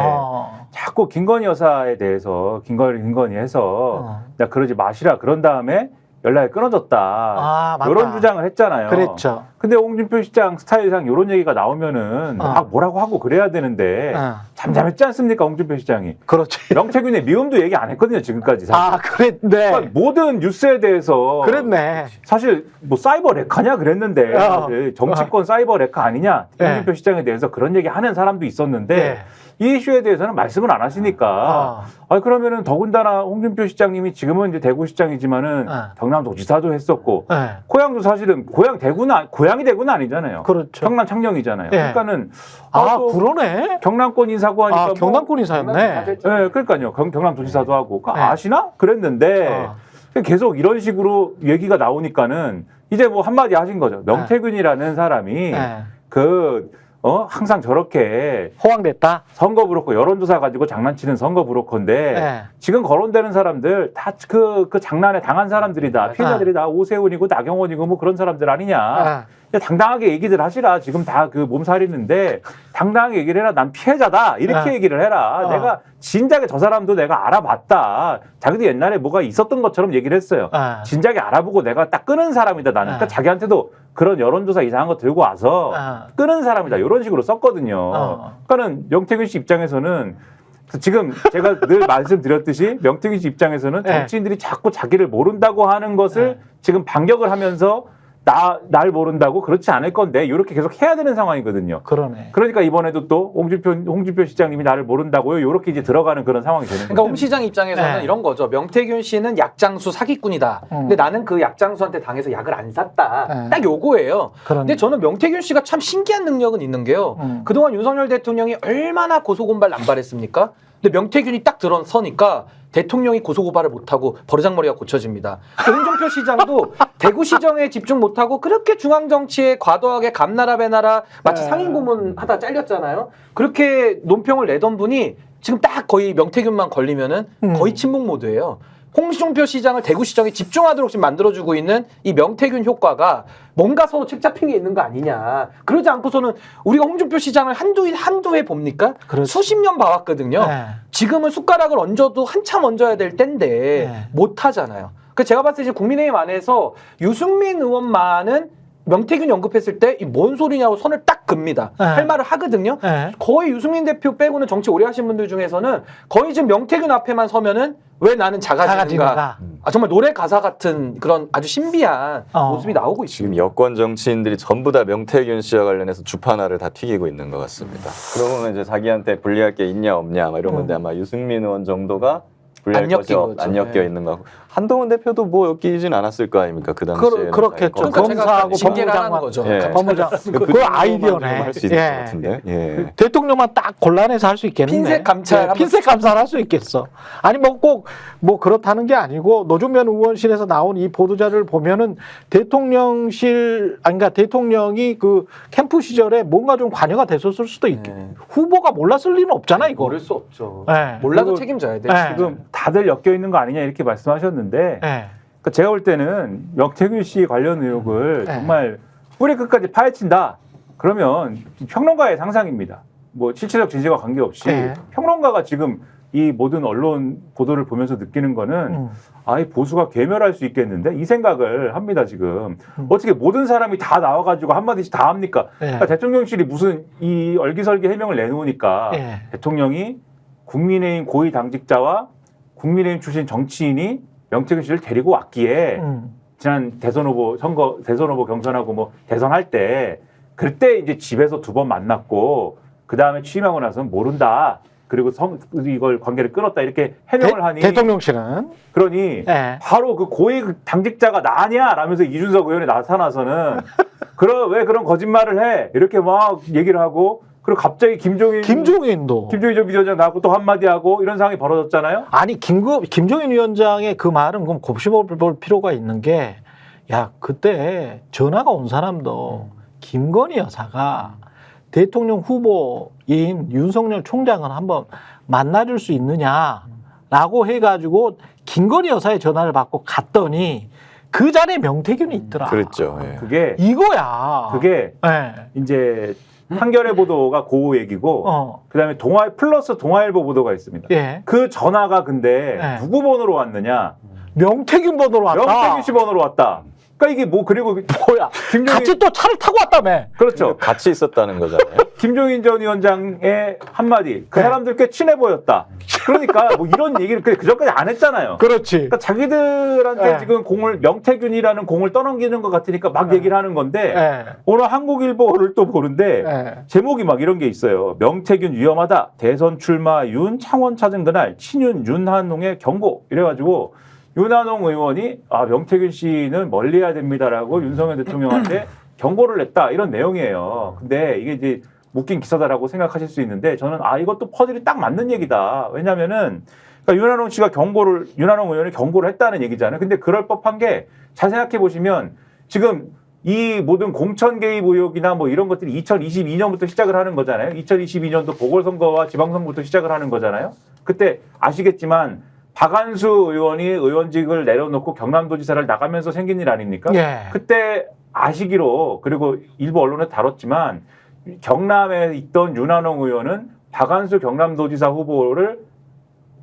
자꾸 김건희 여사에 대해서 김건희 해서 야 그러지 마시라 그런 다음에 연락이 끊어졌다. 맞다. 이런 주장을 했잖아요. 그랬죠. 근데 홍준표 시장 스타일상 이런 얘기가 나오면은 뭐라고 하고 그래야 되는데 잠잠했지 않습니까? 홍준표 시장이. 그렇지. 명태균의 미움도 얘기 안 했거든요. 지금까지. 사실. 그랬네. 그러니까 모든 뉴스에 대해서 그랬네. 사실 뭐 사이버 레카냐 그랬는데 사실 정치권 사이버 레카 아니냐 홍준표 시장에 대해서 그런 얘기 하는 사람도 있었는데 이 이슈에 대해서는 말씀을 안 하시니까 그러면은 더군다나 홍준표 시장님이 지금은 이제 대구시장이지만은 경남도지사도 했었고 고향도 사실은 고향이 대구는 아니잖아요. 그렇죠. 경남 창녕이잖아요. 그러니까는 또 그러네. 경남권 인사고 하니까 경남권 인사였네. 네, 그러니까요. 경남도지사도 하고 아시나? 그랬는데 계속 이런 식으로 얘기가 나오니까는 이제 뭐 한마디 하신 거죠. 명태균이라는 사람이 항상 저렇게 호황됐다. 선거 브로커 여론조사 가지고 장난치는 선거 브로커인데 네. 지금 거론되는 사람들 다 그 장난에 당한 사람들이다. 피해자들이 다 오세훈이고 나경원이고 뭐 그런 사람들 아니냐. 아. 당당하게 얘기들 하시라. 지금 다 그 몸살이는데 당당하게 얘기를 해라. 난 피해자다. 이렇게 아. 얘기를 해라. 내가 진작에 저 사람도 내가 알아봤다. 자기도 옛날에 뭐가 있었던 것처럼 얘기를 했어요. 아. 진작에 알아보고 내가 딱 끄는 사람이다. 나는. 그러니까 자기한테도 그런 여론조사 이상한 거 들고 와서 아. 끄는 사람이다. 이런 식으로 썼거든요. 그러니까는 명태균 씨 입장에서는 지금 제가 늘 말씀드렸듯이 명태균 씨 입장에서는 네. 정치인들이 자꾸 자기를 모른다고 하는 것을 지금 반격을 하면서 날 모른다고 그렇지 않을 건데 이렇게 계속 해야 되는 상황이거든요. 그러네. 그러니까 이번에도 또 홍준표 시장님이 나를 모른다고요. 이렇게 이제 들어가는 그런 상황이 되는 그러니까 거죠. 홍 시장 입장에서는 네. 이런 거죠. 명태균 씨는 약장수 사기꾼이다. 근데 나는 그 약장수한테 당해서 약을 안 샀다. 네. 딱 요거예요. 그런. 근데 저는 명태균 씨가 참 신기한 능력은 있는 게요. 그동안 윤석열 대통령이 얼마나 고소고발 남발했습니까? 근데 명태균이 딱 들어서니까 대통령이 고소고발을 못하고 버르장머리가 고쳐집니다. 홍준표 시장도 대구시정에 집중 못하고 그렇게 중앙정치에 과도하게 감나라 배나라 마치 상임고문 하다 잘렸잖아요. 그렇게 논평을 내던 분이 지금 딱 거의 명태균만 걸리면은 거의 침묵 모드예요. 홍준표 시장을 대구시정에 집중하도록 지금 만들어주고 있는 이 명태균 효과가 뭔가 서로 책 잡힌 게 있는 거 아니냐. 그러지 않고서는 우리가 홍준표 시장을 한두 해 봅니까? 그렇지. 수십 년 봐왔거든요. 네. 지금은 숟가락을 얹어도 한참 얹어야 될 때인데 네. 못 하잖아요. 그 제가 봤을 때 지금 국민의힘 안에서 유승민 의원만은 명태균이 언급했을 때 이 뭔 소리냐고 손을 딱 긋습니다. 네. 할 말을 하거든요. 네. 거의 유승민 대표 빼고는 정치 오래 하신 분들 중에서는 거의 지금 명태균 앞에만 서면은 왜 나는 작아지는가. 작아지는가. 정말 노래 가사 같은 그런 아주 신비한 모습이 나오고 지금 있습니다. 여권 정치인들이 전부 다 명태균 씨와 관련해서 주파나를 다 튀기고 있는 것 같습니다. 그러면 이제 자기한테 불리할 게 있냐 없냐 막 이런 건데 아마 유승민 의원 정도가 불리할 안 것이 엮인 거죠. 안 엮여 네. 있는 거 같고 한동훈 대표도 뭐 엮이진 않았을 거 아닙니까 그 당시에 그렇겠죠. 그러니까 검사하고 제가 징계를 하는 법무장관. 거죠. 예. 법무장. 그 아이디어네. 할수 있을 것 같은데. 예. 대통령만 딱 곤란해서 할 수 있겠네. 핀셋 감찰 한번 핀셋 감사를 할 수 있겠어. 아니 뭐 꼭 뭐 그렇다는 게 아니고 노조면 의원실에서 나온 이 보도자를 보면은 그러니까 대통령이 그 캠프 시절에 뭔가 좀 관여가 됐었을 수도 있겠. 후보가 몰랐을 리는 없잖아 이거. 모를 수 없죠. 네. 몰라도 그리고 책임져야 돼. 네. 지금 다들 엮여 있는 거 아니냐 이렇게 말씀하셨는데 네. 그러니까 제가 볼 때는 명태균 씨 관련 의혹을 네. 정말 뿌리 끝까지 파헤친다. 그러면 평론가의 상상입니다. 뭐 실체적 진실과 관계없이 네. 평론가가 지금 이 모든 언론 보도를 보면서 느끼는 거는 이 보수가 괴멸할 수 있겠는데 이 생각을 합니다 지금. 어떻게 모든 사람이 다 나와가지고 한마디씩 다 합니까? 네. 그러니까 대통령실이 무슨 이 얼기설기 해명을 내놓으니까 네. 대통령이 국민의힘 고위 당직자와 국민의힘 출신 정치인이 명태균 씨를 데리고 왔기에 지난 대선 후보 경선하고 뭐 대선할 때 그때 이제 집에서 2번 만났고 그 다음에 취임하고 나서는 모른다. 그리고 이걸 관계를 끊었다 이렇게 해명을 하니 대통령실은 그러니 네. 바로 그 고위 당직자가 나냐 라면서 이준석 의원이 나타나서는 왜 그런 거짓말을 해 이렇게 막 얘기를 하고 그리고 갑자기 김종인도 전 비서장 나하고 또 한마디 하고 이런 상황이 벌어졌잖아요. 아니 김종인 위원장의 그 말은 그럼 곱씹어볼 필요가 있는 게 야 그때 전화가 온 사람도 김건희 여사가 대통령 후보인 윤석열 총장을 한번 만나줄 수 있느냐라고 해가지고 김건희 여사의 전화를 받고 갔더니 그 자리에 명태균이 있더라. 그랬죠. 예. 그게 이거야. 그게 네. 이제 한겨레 보도가 그 얘기고 그다음에 플러스 동아일보 보도가 있습니다. 예. 그 전화가 근데 네. 누구 번호로 왔느냐? 명태균 번호로 왔다. 명태균 씨 번호로 왔다. 그러니까 이게 뭐 그리고 뭐야? 김종인 같이 또 차를 타고 왔다며. 그렇죠. 같이 있었다는 거잖아요. 김종인 전 위원장의 한마디. 그 네. 사람들 꽤 친해 보였다. 그러니까 뭐 이런 얘기를 그전까지 안 했잖아요. 그렇지. 그러니까 자기들한테 네. 지금 명태균이라는 공을 떠넘기는 것 같으니까 막 얘기를 하는 건데 네. 오늘 한국일보를 또 보는데 네. 제목이 막 이런 게 있어요. 명태균 위험하다. 대선 출마 윤 창원 찾은 그날 친윤 윤한홍의 경고. 이래가지고 윤한홍 의원이 명태균 씨는 멀리해야 됩니다라고 윤석열 대통령한테 경고를 냈다. 이런 내용이에요. 근데 이게 이제 묶인 기사다라고 생각하실 수 있는데 저는 이것도 퍼즐이 딱 맞는 얘기다. 왜냐면은 그러니까 윤한홍 의원이 경고를 했다는 얘기잖아요. 근데 그럴 법한 게 잘 생각해 보시면 지금 이 모든 공천 개입 의혹이나 뭐 이런 것들이 2022년부터 시작을 하는 거잖아요. 2022년도 보궐선거와 지방선거부터 시작을 하는 거잖아요. 그때 아시겠지만 박한수 의원이 의원직을 내려놓고 경남도지사를 나가면서 생긴 일 아닙니까? 예. 그때 아시기로 그리고 일부 언론에 다뤘지만 경남에 있던 윤한홍 의원은 박한수 경남도지사 후보를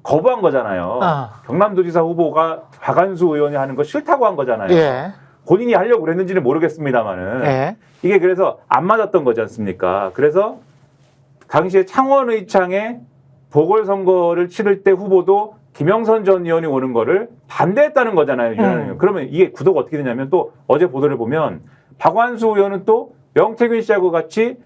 거부한 거잖아요. 경남도지사 후보가 박한수 의원이 하는 거 싫다고 한 거잖아요. 예. 본인이 하려고 그랬는지는 모르겠습니다만은 예. 이게 그래서 안 맞았던 거지 않습니까? 그래서 당시에 창원의창에 보궐선거를 치를 때 후보도 김영선 전 의원이 오는 거를 반대했다는 거잖아요. 그러면 이게 구도가 어떻게 되냐면 또 어제 보도를 보면 박완수 의원은 또 명태균 씨하고 같이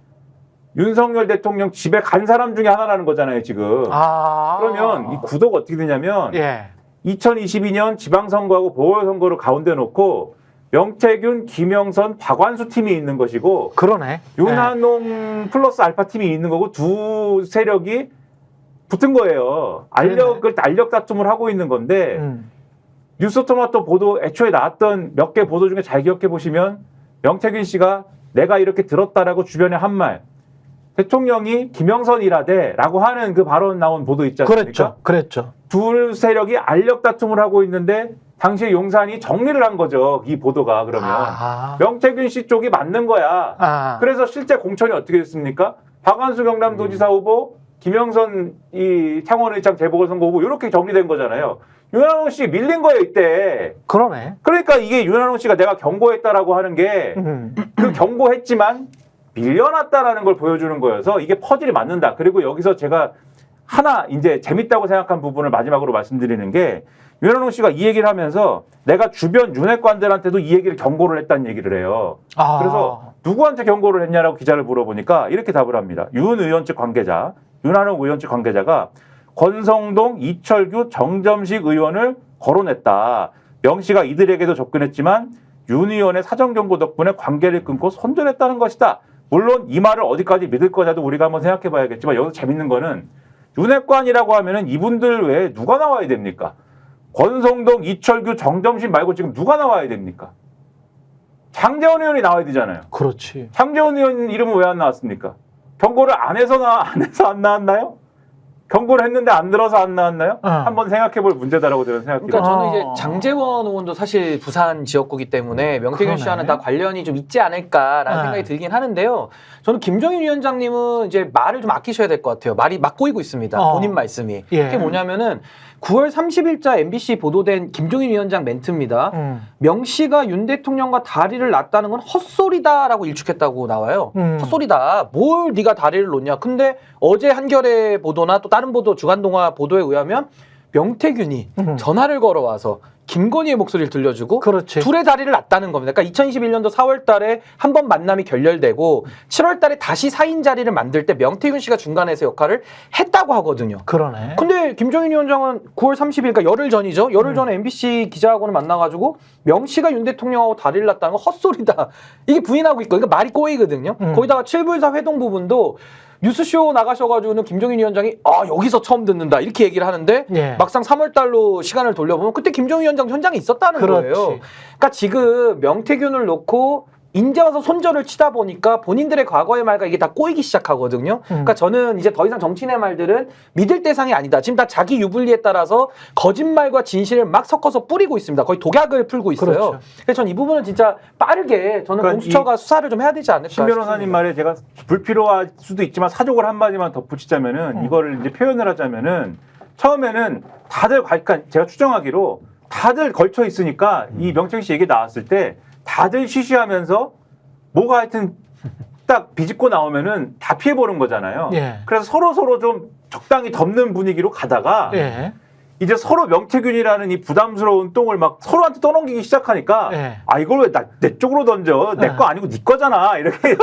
윤석열 대통령 집에 간 사람 중에 하나라는 거잖아요, 지금. 그러면 이 구도가 어떻게 되냐면 예. 2022년 지방선거하고 보궐선거를 가운데 놓고 명태균, 김영선, 박완수 팀이 있는 것이고 그러네. 윤한홍 플러스 알파 팀이 있는 거고 두 세력이 붙은 거예요. 알력 다툼을 하고 있는 건데 뉴스토마토 보도 애초에 나왔던 몇 개 보도 중에 잘 기억해 보시면 명태균 씨가 내가 이렇게 들었다라고 주변에 한 말 대통령이 김영선이라대라고 하는 그 발언 나온 보도 있지 않습니까? 그랬죠. 둘 세력이 알력 다툼을 하고 있는데 당시에 용산이 정리를 한 거죠. 이 보도가 그러면 명태균 씨 쪽이 맞는 거야. 그래서 실제 공천이 어떻게 됐습니까? 박완수 경남도지사 후보, 김영선 이 창원의창 재보궐선거 후보 이렇게 정리된 거잖아요. 윤한홍 씨 밀린 거예요 이때. 그러네. 그러니까 이게 윤한홍 씨가 내가 경고했다라고 하는 게 그 경고했지만 밀려났다라는 걸 보여주는 거여서 이게 퍼즐이 맞는다. 그리고 여기서 제가 하나 이제 재밌다고 생각한 부분을 마지막으로 말씀드리는 게 윤한홍 씨가 이 얘기를 하면서 내가 주변 윤핵관들한테도 이 얘기를 경고를 했다는 얘기를 해요. 그래서 누구한테 경고를 했냐라고 기자를 물어보니까 이렇게 답을 합니다. 윤 의원 측 관계자, 윤한홍 의원 측 관계자가 권성동, 이철규, 정점식 의원을 거론했다. 명 씨가 이들에게도 접근했지만 윤 의원의 사전경고 덕분에 관계를 끊고 손절했다는 것이다. 물론 이 말을 어디까지 믿을 거냐도 우리가 한번 생각해 봐야겠지만 여기서 재밌는 거는 윤핵관이라고 하면은 이분들 외에 누가 나와야 됩니까? 권성동, 이철규, 정점식 말고 지금 누가 나와야 됩니까? 장제원 의원이 나와야 되잖아요. 그렇지. 장제원 의원 이름은 왜 안 나왔습니까? 경고를 안 해서 안 나왔나요? 경고를 했는데 안 들어서 안 나왔나요? 한번 생각해볼 문제다라고 저는 생각해요. 그러니까 저는 이제 장제원 의원도 사실 부산 지역구기 때문에 명태균 씨와는 다 관련이 좀 있지 않을까라는 생각이 들긴 하는데요. 저는 김종인 위원장님은 이제 말을 좀 아끼셔야 될 것 같아요. 말이 막 꼬이고 있습니다. 본인 말씀이. 그게 뭐냐면은 9월 30일자 MBC 보도된 김종인 위원장 멘트입니다. 명 씨가 윤 대통령과 다리를 놨다는 건 헛소리다라고 일축했다고 나와요. 헛소리다. 뭘 네가 다리를 놓냐. 근데 어제 한겨레 보도나 또 다른 보도, 주간동화 보도에 의하면 명태균이 전화를 걸어와서 김건희의 목소리를 들려주고 그렇지. 둘의 다리를 놨다는 겁니다. 그러니까 2021년도 4월 달에 한 번 만남이 결렬되고 7월 달에 다시 4인 자리를 만들 때 명태균 씨가 중간에서 역할을 했다고 하거든요. 그러네. 근데 김종인 위원장은 9월 30일, 그러니까 열흘 전이죠. 열흘 전에 MBC 기자하고는 만나가지고 명 씨가 윤 대통령하고 다리를 놨다는 건 헛소리다. 이게 부인하고 있고, 그러니까 말이 꼬이거든요. 거기다가 7불사 회동 부분도 뉴스쇼 나가셔가지고는 김종인 위원장이 여기서 처음 듣는다 이렇게 얘기를 하는데 막상 3월달로 시간을 돌려보면 그때 김종인 위원장 현장에 있었다는 거예요. 그러니까 지금 명태균을 놓고 이제 와서 손절을 치다 보니까 본인들의 과거의 말과 이게 다 꼬이기 시작하거든요. 그러니까 저는 이제 더 이상 정치인의 말들은 믿을 대상이 아니다. 지금 다 자기 유불리에 따라서 거짓말과 진실을 막 섞어서 뿌리고 있습니다. 거의 독약을 풀고 있어요. 그렇죠. 그래서 전 이 부분은 진짜 빠르게 저는 공수처가 수사를 좀 해야 되지 않을까 신 변호사님 말에 제가 불필요할 수도 있지만 사족을 한마디만 덧붙이자면은 이거를 이제 표현을 하자면은 처음에는 다들 그러니까 제가 추정하기로 다들 걸쳐 있으니까 이 명태균 씨 얘기 나왔을 때 다들 쉬쉬하면서 뭐가 하여튼 딱 비집고 나오면은 다 피해보는 거잖아요. 그래서 서로 좀 적당히 덮는 분위기로 가다가 이제 서로 명태균이라는 이 부담스러운 똥을 막 서로한테 떠넘기기 시작하니까 이걸 왜 내 쪽으로 던져? 내 거 아니고 네 거잖아. 이렇게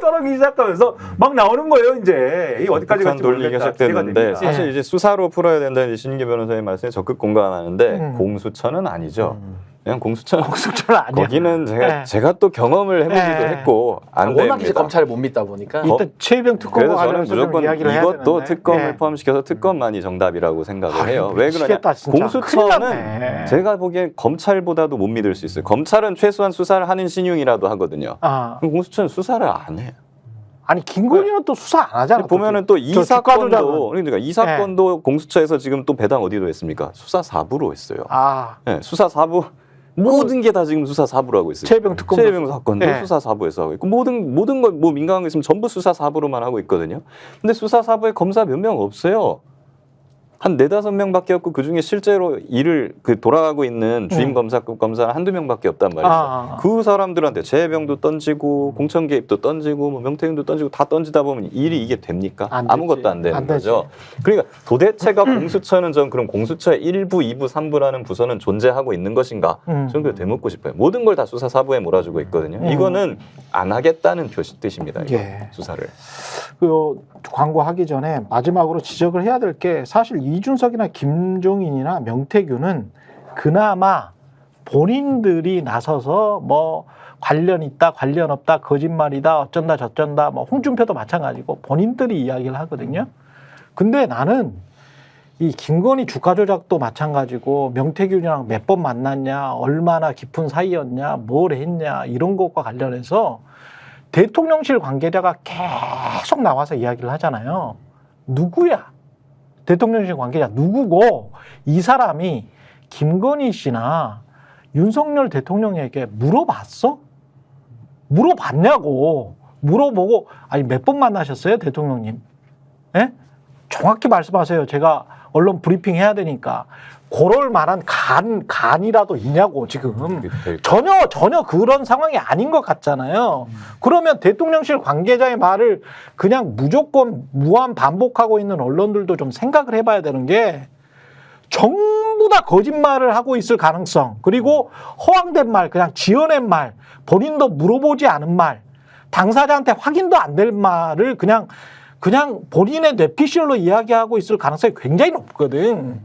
떠넘기기 시작하면서 막 나오는 거예요. 이제 이게 어디까지 갈지 논리가 시작됐는데 사실 이제 수사로 풀어야 된다는 신인기 변호사의 말씀에 적극 공감하는데 공수처는 아니죠. 그냥 공수처 공수처는 아니야. 거기는 네. 제가 또 경험을 해보기도 네. 했고 안 워낙 됩니다. 이제 검찰을 못 믿다 보니까 이때 최병 특검과 그래서 저는 관련해서 좀 무조건 이야기를 해야 이것도 되는데. 특검을 예. 포함시켜서 특검만이 정답이라고 생각을 해요. 아유, 왜 그러냐? 미치겠다, 진짜. 큰일 공수처는 났네. 제가 보기엔 검찰보다도 못 믿을 수 있어요. 검찰은 최소한 수사를 하는 신용이라도 하거든요. 아, 그럼 공수처는 수사를 안 해요. 아니 김건희는 또 수사 안 하잖아. 보면은 또 이 저 주가 조작은. 사건도 그러니까 이 사건도 공수처에서 지금 또 배당 어디로 했습니까? 수사 4부로 했어요. 아, 네, 수사 4부 모든 게 다 지금 수사 4부로 하고 있어요. 최병 특검도 최병 사건도 네. 수사 4부에서 하고 있고 모든 거 뭐 민감한 거 있으면 전부 수사 4부로만 하고 있거든요. 근데 수사 4부에 검사 몇 명 없어요. 한 4-5명밖에 없고 그중에 실제로 일을 돌아가고 있는 주임 검사급 검사는 한두 명밖에 없단 말이죠. 아. 그 사람들한테 재해병도 던지고 공천 개입도 던지고 뭐 명태균도 던지고 다 던지다 보면 일이 이게 됩니까? 안 되지. 아무것도 안 되는 안 되지. 거죠. 그러니까 도대체가 공수처는 전 그럼 공수처의 1부, 2부, 3부라는 부서는 존재하고 있는 것인가? 저는 그걸 되묻고 싶어요. 모든 걸 다 수사 4부에 몰아주고 있거든요. 이거는 안 하겠다는 뜻입니다. 이거, 예. 수사를. 그 광고하기 전에 마지막으로 지적을 해야 될 게 사실 이준석이나 김종인이나 명태균은 그나마 본인들이 나서서 뭐 관련 있다, 관련 없다, 거짓말이다, 어쩐다 저쩐다, 뭐 홍준표도 마찬가지고 본인들이 이야기를 하거든요. 근데 나는 이 김건희 주가 조작도 마찬가지고 명태균이랑 몇 번 만났냐, 얼마나 깊은 사이였냐, 뭘 했냐 이런 것과 관련해서 대통령실 관계자가 계속 나와서 이야기를 하잖아요. 누구야? 대통령실 관계자 누구고 이 사람이 김건희 씨나 윤석열 대통령에게 물어봤어? 물어봤냐고. 물어보고 아니 몇 번 만나셨어요 대통령님? 예? 정확히 말씀하세요. 제가 언론 브리핑 해야 되니까. 그럴 만한 간이라도 있냐고 지금. 전혀 그런 상황이 아닌 것 같잖아요. 그러면 대통령실 관계자의 말을 그냥 무조건 무한 반복하고 있는 언론들도 좀 생각을 해봐야 되는 게 전부 다 거짓말을 하고 있을 가능성, 그리고 허황된 말, 그냥 지어낸 말, 본인도 물어보지 않은 말, 당사자한테 확인도 안 될 말을 그냥 본인의 뇌피셜로 이야기하고 있을 가능성이 굉장히 높거든.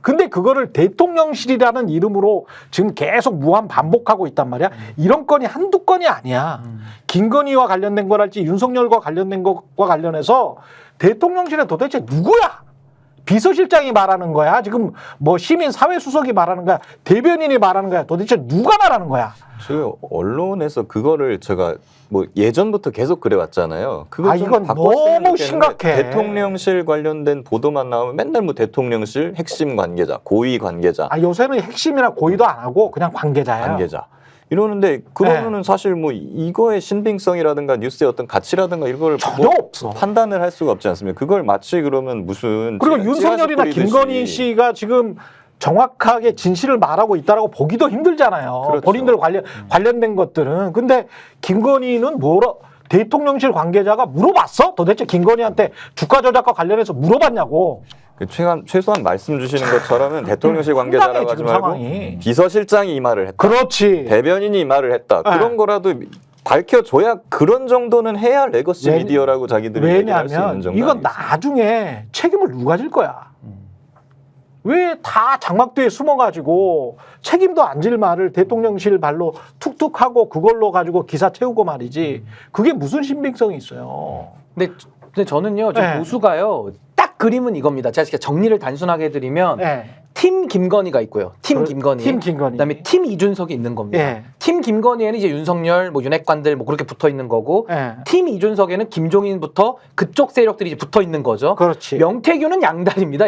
근데 그거를 대통령실이라는 이름으로 지금 계속 무한 반복하고 있단 말이야. 이런 건이 한두 건이 아니야. 김건희와 관련된 거랄지 윤석열과 관련된 것과 관련해서 대통령실에 도대체 누구야? 비서실장이 말하는 거야? 지금 뭐 시민사회수석이 말하는 거야? 대변인이 말하는 거야? 도대체 누가 말하는 거야? 저 언론에서 그거를 제가 뭐 예전부터 계속 그래왔잖아요. 그거 좀 이건 바꿨으면 너무 좋겠는데 심각해. 대통령실 관련된 보도만 나오면 맨날 뭐 대통령실 핵심 관계자, 고위 관계자, 요새는 핵심이나 고의도 안 하고 그냥 관계자야. 관계자 이러는데 그러면은 사실 뭐 이거의 신빙성이라든가 뉴스의 어떤 가치라든가 이걸 전혀 뭐 없어. 판단을 할 수가 없지 않습니까? 그걸 마치 그러면 무슨 그리고 찌라시 윤석열이나 뿌리듯이. 김건희 씨가 지금 정확하게 진실을 말하고 있다라고 보기도 힘들잖아요. 그렇죠. 본인들 관련된 것들은. 근데 김건희는 대통령실 관계자가 물어봤어? 도대체 김건희한테 주가 조작과 관련해서 물어봤냐고. 최소한 말씀 주시는 것처럼은 대통령실 관계자라고 하지 지금 말고 상황이. 비서실장이 이 말을 했다. 그렇지. 대변인이 이 말을 했다. 그런 거라도 밝혀줘야 그런 정도는 해야 레거시 미디어라고 자기들이 얘기를 할 수 있는 왜냐하면 정도 이건 아니겠어요? 나중에 책임을 누가 질 거야. 왜 다 장막뒤에 숨어가지고 책임도 안 질 말을 대통령실 발로 툭툭 하고 그걸로 가지고 기사 채우고 말이지. 그게 무슨 신빙성이 있어요. 근데 저는요, 좀 네. 보수가요, 딱 그림은 이겁니다. 제가 정리를 단순하게 해드리면 예. 팀 김건희가 있고요. 팀 김건희. 팀 김건희. 그다음에 팀 이준석이 있는 겁니다. 예. 팀 김건희에는 이제 윤석열, 뭐 윤핵관들 뭐 그렇게 붙어 있는 거고, 예. 팀 이준석에는 김종인부터 그쪽 세력들이 이제 붙어 있는 거죠. 그렇지. 명태균은 양다리입니다.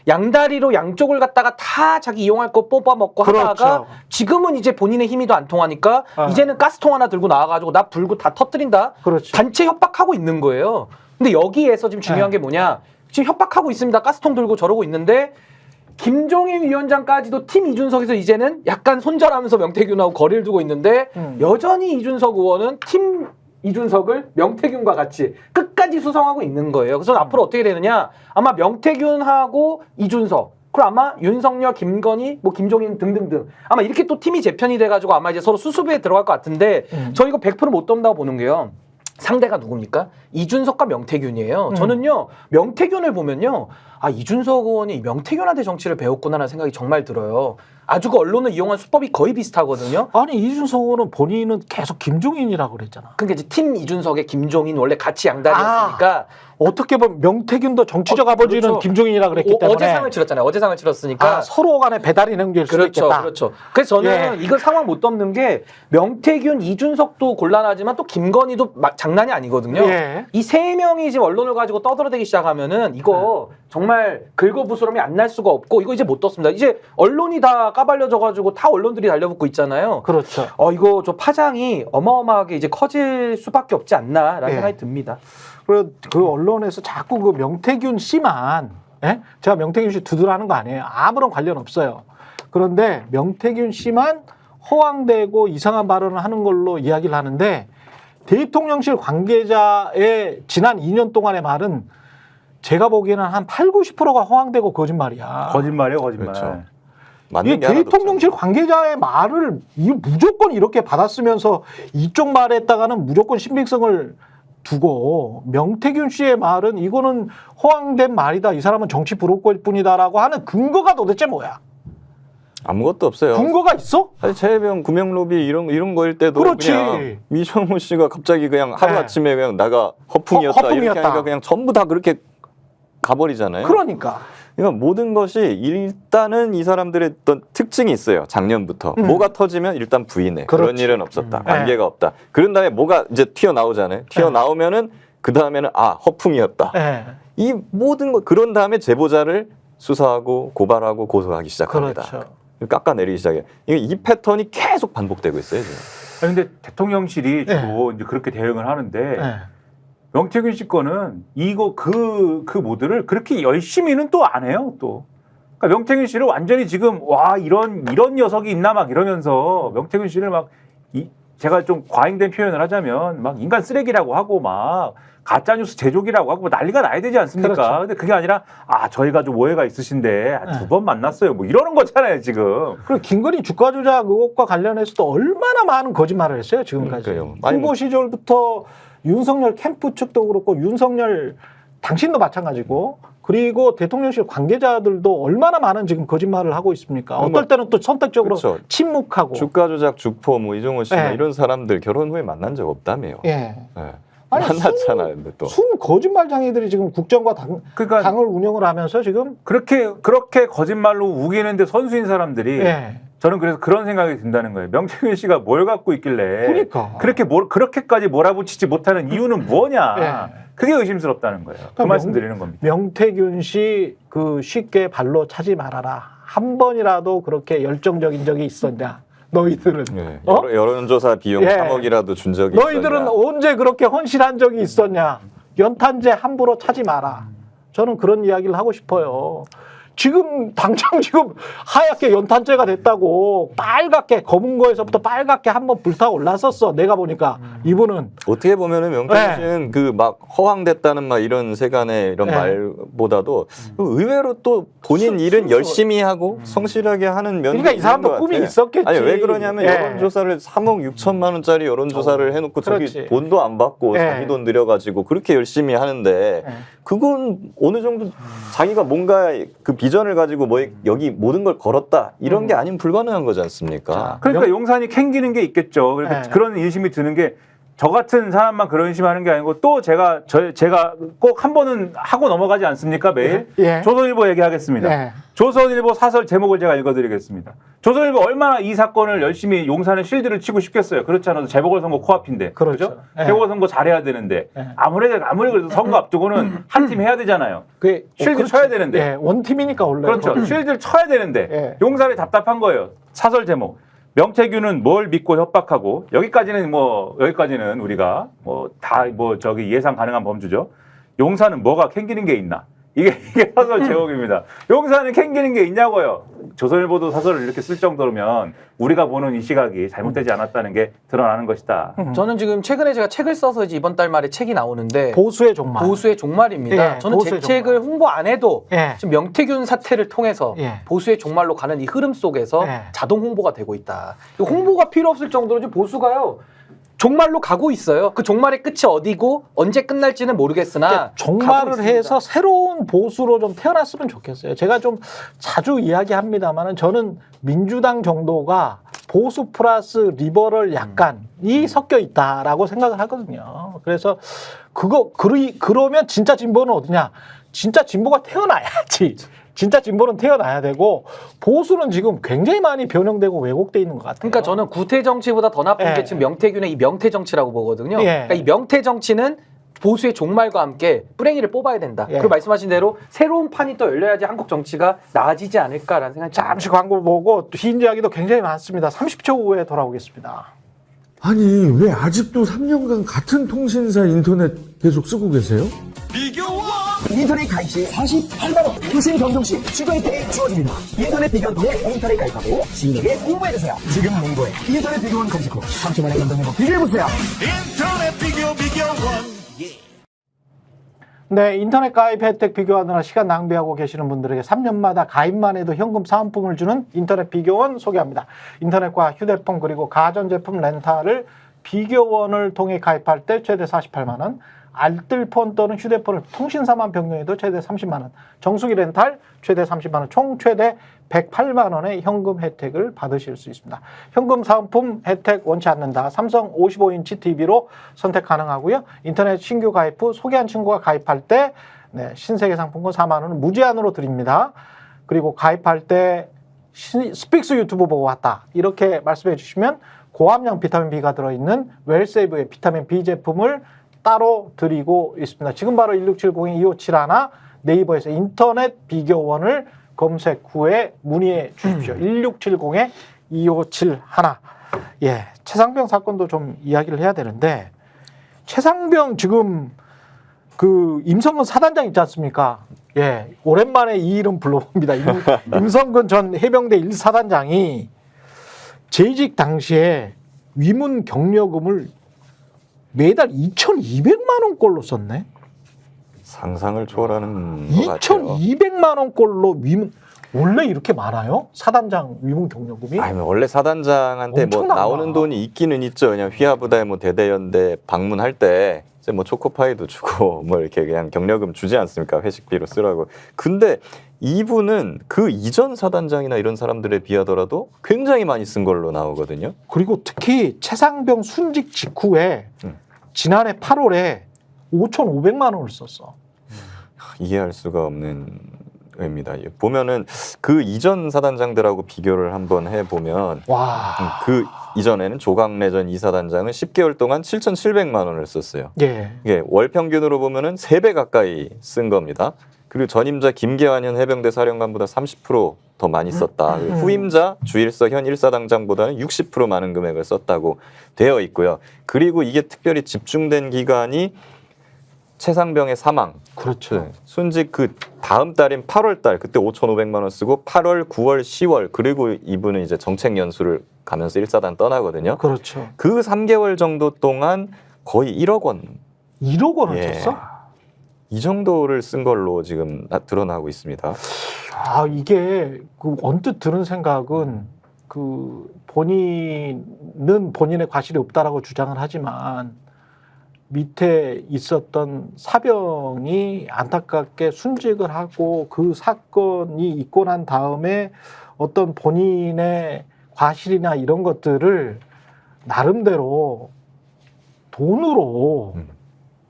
양다리로 양쪽을 갖다가 다 자기 이용할 거 뽑아먹고 하다가 그렇죠. 지금은 이제 본인의 힘이 더 안 통하니까 이제는 가스통 하나 들고 나와가지고 나 불고 다 터뜨린다. 그렇지. 단체 협박하고 있는 거예요. 근데 여기에서 지금 중요한 게 뭐냐? 지금 협박하고 있습니다. 가스통 들고 저러고 있는데 김종인 위원장까지도 팀 이준석에서 이제는 약간 손절하면서 명태균하고 거리를 두고 있는데 여전히 이준석 의원은 팀 이준석을 명태균과 같이 끝까지 수성하고 있는 거예요. 그래서 앞으로 어떻게 되느냐? 아마 명태균하고 이준석, 그리고 아마 윤석열, 김건희, 뭐 김종인 등등등 아마 이렇게 또 팀이 재편이 돼가지고 아마 이제 서로 수습에 들어갈 것 같은데 저 이거 100% 못 덤다고 보는 게요. 상대가 누굽니까? 이준석과 명태균이에요. 저는요, 명태균을 보면요, 아 이준석 의원이 명태균한테 정치를 배웠구나라는 생각이 정말 들어요. 아주 그 언론을 이용한 수법이 거의 비슷하거든요. 아니 이준석 의원은 본인은 계속 김종인이라고 그랬잖아. 그러니까 이제 팀 이준석의 김종인 원래 같이 양다리였으니까 어떻게 보면 명태균도 정치적 아버지는 그렇죠. 김종인이라 그랬기 때문에 어제상을 치렀잖아요. 어제상을 치렀으니까 서로 간에 배달이 행될 수도 그렇죠, 있겠다. 그렇죠. 그래서 저는 예. 이거 상황 못 덮는 게 명태균, 이준석도 곤란하지만 또 김건희도 장난이 아니거든요. 예. 이 세 명이 지금 언론을 가지고 떠들어대기 시작하면은 이거 정말 긁어부스럼이 안 날 수가 없고 이거 이제 못 떴습니다. 이제 언론이 다 까발려져가지고 다 언론들이 달려붙고 있잖아요. 그렇죠. 이거 저 파장이 어마어마하게 이제 커질 수밖에 없지 않나라는 예. 생각이 듭니다. 그리고 그 언론에서 자꾸 그 명태균 씨만 제가 명태균 씨 두드러하는 거 아니에요. 아무런 관련 없어요. 그런데 명태균 씨만 허황되고 이상한 발언을 하는 걸로 이야기를 하는데 대통령실 관계자의 지난 2년 동안의 말은 제가 보기에는 한 8, 90%가 허황되고 거짓말이야. 거짓말이에요, 거짓말. 그렇죠. 이 맞는 게 하나도 대통령실 관계자의 말을 무조건 이렇게 받아쓰면서 이쪽 말에다가는 무조건 신빙성을 두고 명태균 씨의 말은 이거는 허황된 말이다. 이 사람은 정치 브로커일 뿐이다라고 하는 근거가 도대체 뭐야? 아무것도 없어요. 근거가 있어? 사실 최혜병 구명 로비 이런 거일 때도 그렇지. 그냥 이정우 씨가 갑자기 그냥 하루 네. 아침에 그냥 나가 허풍이었다 이렇게 허풍이었다. 하니까 그냥 전부 다 그렇게 가버리잖아요. 그러니까. 그러니까 모든 것이 일단은 이 사람들의 어떤 특징이 있어요. 작년부터 뭐가 터지면 일단 부인해. 그런 그렇지. 일은 없었다. 네. 관계가 없다. 그런 다음에 뭐가 이제 튀어나오잖아요. 튀어나오면은 그 다음에는 허풍이었다. 예. 이 모든 것 그런 다음에 제보자를 수사하고 고발하고 고소하기 시작합니다. 그렇죠. 깎아내리기 시작해요. 이 패턴이 계속 반복되고 있어요. 지금. 아니, 근데 대통령실이 네. 주로 이제 그렇게 대응을 하는데 예. 명태균 씨 거는 이거 그 모드를 그렇게 열심히는 또 안 해요. 또. 그러니까 명태균 씨를 완전히 지금 와 이런 녀석이 있나 막 이러면서 명태균 씨를 막 제가 좀 과잉된 표현을 하자면 막 인간 쓰레기라고 하고 막 가짜뉴스 제조기라고 하고 난리가 나야 되지 않습니까? 그렇죠. 근데 그게 아니라 저희가 좀 오해가 있으신데 두 번 만났어요. 뭐 이러는 거잖아요, 지금. 그리고 김건희 주가 조작 의혹과 관련해서도 얼마나 많은 거짓말을 했어요, 지금까지. 그러니까요. 아니, 후보 시절부터 윤석열 캠프 측도 그렇고 윤석열 당신도 마찬가지고 그리고 대통령실 관계자들도 얼마나 많은 지금 거짓말을 하고 있습니까? 어떨 때는 또 선택적으로 그렇죠. 침묵하고. 주가 조작 주포 뭐 이종호 씨나 네. 이런 사람들 결혼 후에 만난 적 없다며요. 예. 네. 아니, 만났잖아요. 근데 또. 순 거짓말장이들이 지금 국정과 그러니까 당을 운영을 하면서 지금 그렇게 거짓말로 우기는데 선수인 사람들이 예. 저는 그래서 그런 생각이 든다는 거예요. 명태균 씨가 뭘 갖고 있길래 그러니까. 그렇게까지 몰아붙이지 못하는 이유는 뭐냐. 예. 그게 의심스럽다는 거예요. 그 그러니까 말씀 드리는 겁니다. 명태균 씨 그 쉽게 발로 차지 말아라. 한 번이라도 그렇게 열정적인 적이 있었냐? 너희들은. 네. 어? 여론조사 비용 예. 3억이라도 준 적이 너희들은 있었냐. 언제 그렇게 헌신한 적이 있었냐? 연탄재 함부로 차지 마라. 저는 그런 이야기를 하고 싶어요. 지금 당장 지금 하얗게 연탄재가 됐다고 빨갛게 검은 거에서부터 빨갛게 한번 불타 올랐었어. 내가 보니까 이분은 어떻게 보면은 명태균 네. 씨는 그 막 허황됐다는 막 이런 세간의 이런 네. 말보다도 의외로 또 본인 일은 열심히 하고 성실하게 하는 면이 그러니까 이 사람도 있는 것 꿈이 같아. 있었겠지. 아니 왜 그러냐면 예. 여론조사를 3억 6천만 원짜리 여론조사를 해놓고 그렇지. 저기 돈도 안 받고 예. 자기 돈 들여가지고 그렇게 열심히 하는데 예. 그건 어느 정도 자기가 뭔가 그 비전을 가지고 뭐 여기 모든 걸 걸었다 이런 게 아니면 불가능한 거지 않습니까? 그러니까 용산이 캥기는 게 있겠죠. 그러니까 네. 그런 의심이 드는 게 저 같은 사람만 그런 의심하는 게 아니고 또 제가 꼭 한 번은 하고 넘어가지 않습니까 매일? 예. 조선일보 얘기하겠습니다. 예. 조선일보 사설 제목을 제가 읽어드리겠습니다. 조선일보 얼마나 이 사건을 열심히 용산의 실드를 치고 싶겠어요. 그렇지 않아도 재보궐선거 코앞인데. 그렇죠. 예. 재보궐선거 잘해야 되는데 예. 아무리 그래도 선거 앞두고는 한 팀 해야 되잖아요. 그 실드 그렇지. 쳐야 되는데. 예. 원팀이니까 원래. 그렇죠. 쉴드를 쳐야 되는데 예. 용산이 답답한 거예요. 사설 제목. 명태균은 뭘 믿고 협박하고 여기까지는 우리가 저기 예상 가능한 범주죠. 용산은 뭐가 캥기는 게 있나? 이게 사설 제목입니다. 용산은 캥기는 게 있냐고요. 조선일보도 사설을 이렇게 쓸 정도면 우리가 보는 이 시각이 잘못되지 않았다는 게 드러나는 것이다. 저는 지금 최근에 제가 책을 써서 이제 이번 달 말에 책이 나오는데 보수의 종말. 보수의 종말입니다. 예, 저는 제 보수의 책을 종말. 홍보 안 해도 예. 지금 명태균 사태를 통해서 예. 보수의 종말로 가는 이 흐름 속에서 예. 자동 홍보가 되고 있다. 이 홍보가 필요 없을 정도로 지금 보수가요. 종말로 가고 있어요. 그 종말의 끝이 어디고 언제 끝날지는 모르겠으나 그러니까 가고 종말을 있습니다. 해서 새로운 보수로 좀 태어났으면 좋겠어요. 제가 좀 자주 이야기합니다만은 저는 민주당 정도가 보수 플러스 리버럴 약간이 섞여 있다라고 생각을 하거든요. 그래서 그러면 진짜 진보는 어디냐? 진짜 진보가 태어나야지. 진짜 진보는 태어나야 되고 보수는 지금 굉장히 많이 변형되고 왜곡돼 있는 것 같아요. 그러니까 저는 구태 정치보다 더 나쁜 예. 게 지금 명태균의 이 명태 정치라고 보거든요. 예. 그러니까 이 명태 정치는 보수의 종말과 함께 뿌랭이를 뽑아야 된다. 예. 그리고 말씀하신 대로 새로운 판이 또 열려야지 한국 정치가 나아지지 않을까라는 생각이 잠시 광고 보고 긴 이야기도 굉장히 많습니다. 30초 후에 돌아오겠습니다. 아니 왜 아직도 3년간 같은 통신사 인터넷 계속 쓰고 계세요? 인터넷 가입 시 48만 원 교신 경정 시 추가 혜택이 주어집니다. 인터넷 비교원 통해 인터넷 가입하고 시민에게 홍보해주세요. 지금 문고에 인터넷 비교원 검색 후 3초만에 감동 행복 비교해보세요. 네, 인터넷 가입 혜택 비교하느라 시간 낭비하고 계시는 분들에게 3년마다 가입만 해도 현금 사은품을 주는 인터넷 비교원 소개합니다. 인터넷과 휴대폰 그리고 가전제품 렌탈을 비교원을 통해 가입할 때 최대 48만 원, 알뜰폰 또는 휴대폰을 통신사만 변경해도 최대 30만 원, 정수기 렌탈 최대 30만 원, 총 최대 108만 원의 현금 혜택을 받으실 수 있습니다. 현금 사은품 혜택 원치 않는다. 삼성 55인치 TV로 선택 가능하고요. 인터넷 신규 가입 후 소개한 친구가 가입할 때 신세계 상품권 4만 원은 무제한으로 드립니다. 그리고 가입할 때 스픽스 유튜브 보고 왔다. 이렇게 말씀해 주시면 고함량 비타민 B가 들어있는 웰세이브의 비타민 B 제품을 따로 드리고 있습니다. 지금 바로 1670-2571 네이버에서 인터넷 비교원을 검색 후에 문의해 주십시오. 1670-2571. 예, 최상병 사건도 좀 이야기를 해야 되는데 최상병 지금 그 임성근 사단장 있지 않습니까? 예, 오랜만에 이 이름 불러봅니다. 임성근 전 해병대 1사단장이 재직 당시에 위문 경력금을 매달 2,200만 원꼴로 썼네. 상상을 초월하는 것 같아요. 2,200만 원꼴로 위문 원래 이렇게 많아요? 사단장 위문 경력금이? 아니 원래 사단장한테 뭐 엄청나다. 나오는 돈이 있기는 있죠. 그냥 휘하부다에 뭐 대대연대 방문할 때 이제 뭐 초코파이도 주고 뭐 이렇게 그냥 경력금 주지 않습니까? 회식비로 쓰라고. 근데 이분은 그 이전 사단장이나 이런 사람들에 비하더라도 굉장히 많이 쓴 걸로 나오거든요. 그리고 특히 최상병 순직 직후에 지난해 8월에 5,500만 원을 썼어. 이해할 수가 없는 의미입니다. 보면은 그 이전 사단장들하고 비교를 한번 해보면 와. 그 이전에는 조광래 전 이사단장은 10개월 동안 7,700만 원을 썼어요. 예. 이게 월 평균으로 보면은 3배 가까이 쓴 겁니다. 그리고 전임자 김계환 현 해병대 사령관보다 30%더 많이 썼다. 그리고 후임자 주일서 현 1사단장보다는 60% 많은 금액을 썼다고 되어 있고요. 그리고 이게 특별히 집중된 기간이 최상병의 사망. 그렇죠. 순직 그 다음 달인 8월 달 그때 5,500만 원 쓰고 8월, 9월, 10월 그리고 이분은 이제 정책 연수를 가면서 1사단 떠나거든요. 그렇죠. 그 3개월 정도 동안 거의 1억 원. 1억 원을 예. 썼어? 이 정도를 쓴 걸로 지금 드러나고 있습니다. 아, 이게 그 언뜻 들은 생각은 그 본인은 본인의 과실이 없다라고 주장을 하지만 밑에 있었던 사병이 안타깝게 순직을 하고 그 사건이 있고 난 다음에 어떤 본인의 과실이나 이런 것들을 나름대로 돈으로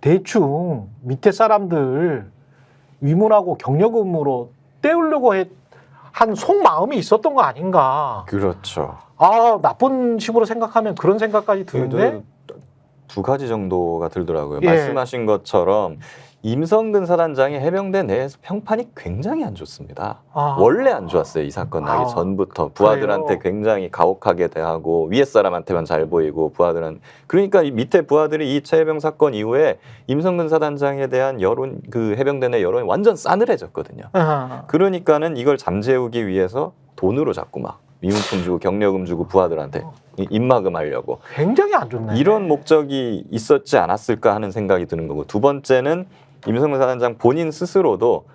대충 밑에 사람들 위문하고 경력금으로 떼우려고 한 속마음이 있었던 거 아닌가. 그렇죠. 아, 나쁜 식으로 생각하면 그런 생각까지 드는데. 두 가지 정도가 들더라고요. 예. 말씀하신 것처럼 임성근 사단장이 해병대 내에서 평판이 굉장히 안 좋습니다. 아. 원래 안 좋았어요. 이 사건 나기 아. 전부터 부하들한테 그래요? 굉장히 가혹하게 대하고 위에 사람한테만 잘 보이고 부하들은 그러니까 이 밑에 부하들이 이 최해병 사건 이후에 임성근 사단장에 대한 여론 그 해병대 내 여론이 완전 싸늘해졌거든요. 아. 그러니까는 이걸 잠재우기 위해서 돈으로 자꾸 막 위문품 주고 경력금 주고 부하들한테 입막음하려고 굉장히 안 좋네. 이런 목적이 있었지 않았을까 하는 생각이 드는 거고 두 번째는 임성근 사단장 본인 스스로도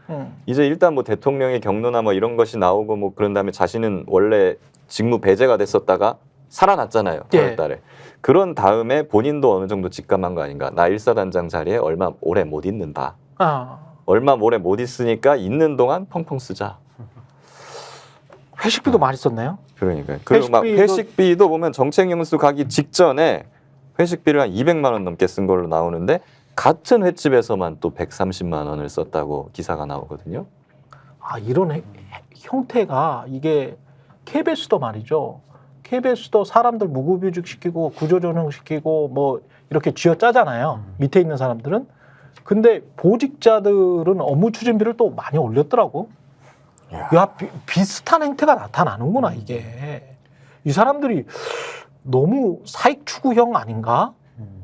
이제 일단 뭐 대통령의 경로나 뭐 이런 것이 나오고 뭐 그런 다음에 자신은 원래 직무 배제가 됐었다가 살아났잖아요. 예. 8월 달에. 그런 다음에 본인도 어느 정도 직감한 거 아닌가. 나 1사단장 자리에 얼마 오래 못 있는다. 아, 얼마 오래 못 있으니까 있는 동안 펑펑 쓰자. 회식비도 많이 썼네요. 그러니까요. 그리고 막 회식비도 보면 정책연수 가기 직전에 회식비를 한 200만 원 넘게 쓴 걸로 나오는데 같은 횟집에서만 또 130만 원을 썼다고 기사가 나오거든요. 아, 이런 형태가 이게 KBS도 말이죠. KBS도 사람들 무급휴직 시키고 구조조정 시키고 뭐 이렇게 쥐어짜잖아요. 밑에 있는 사람들은. 근데 보직자들은 업무 추진비를 또 많이 올렸더라고. 야, 비슷한 행태가 나타나는구나, 이게. 이 사람들이 너무 사익 추구형 아닌가?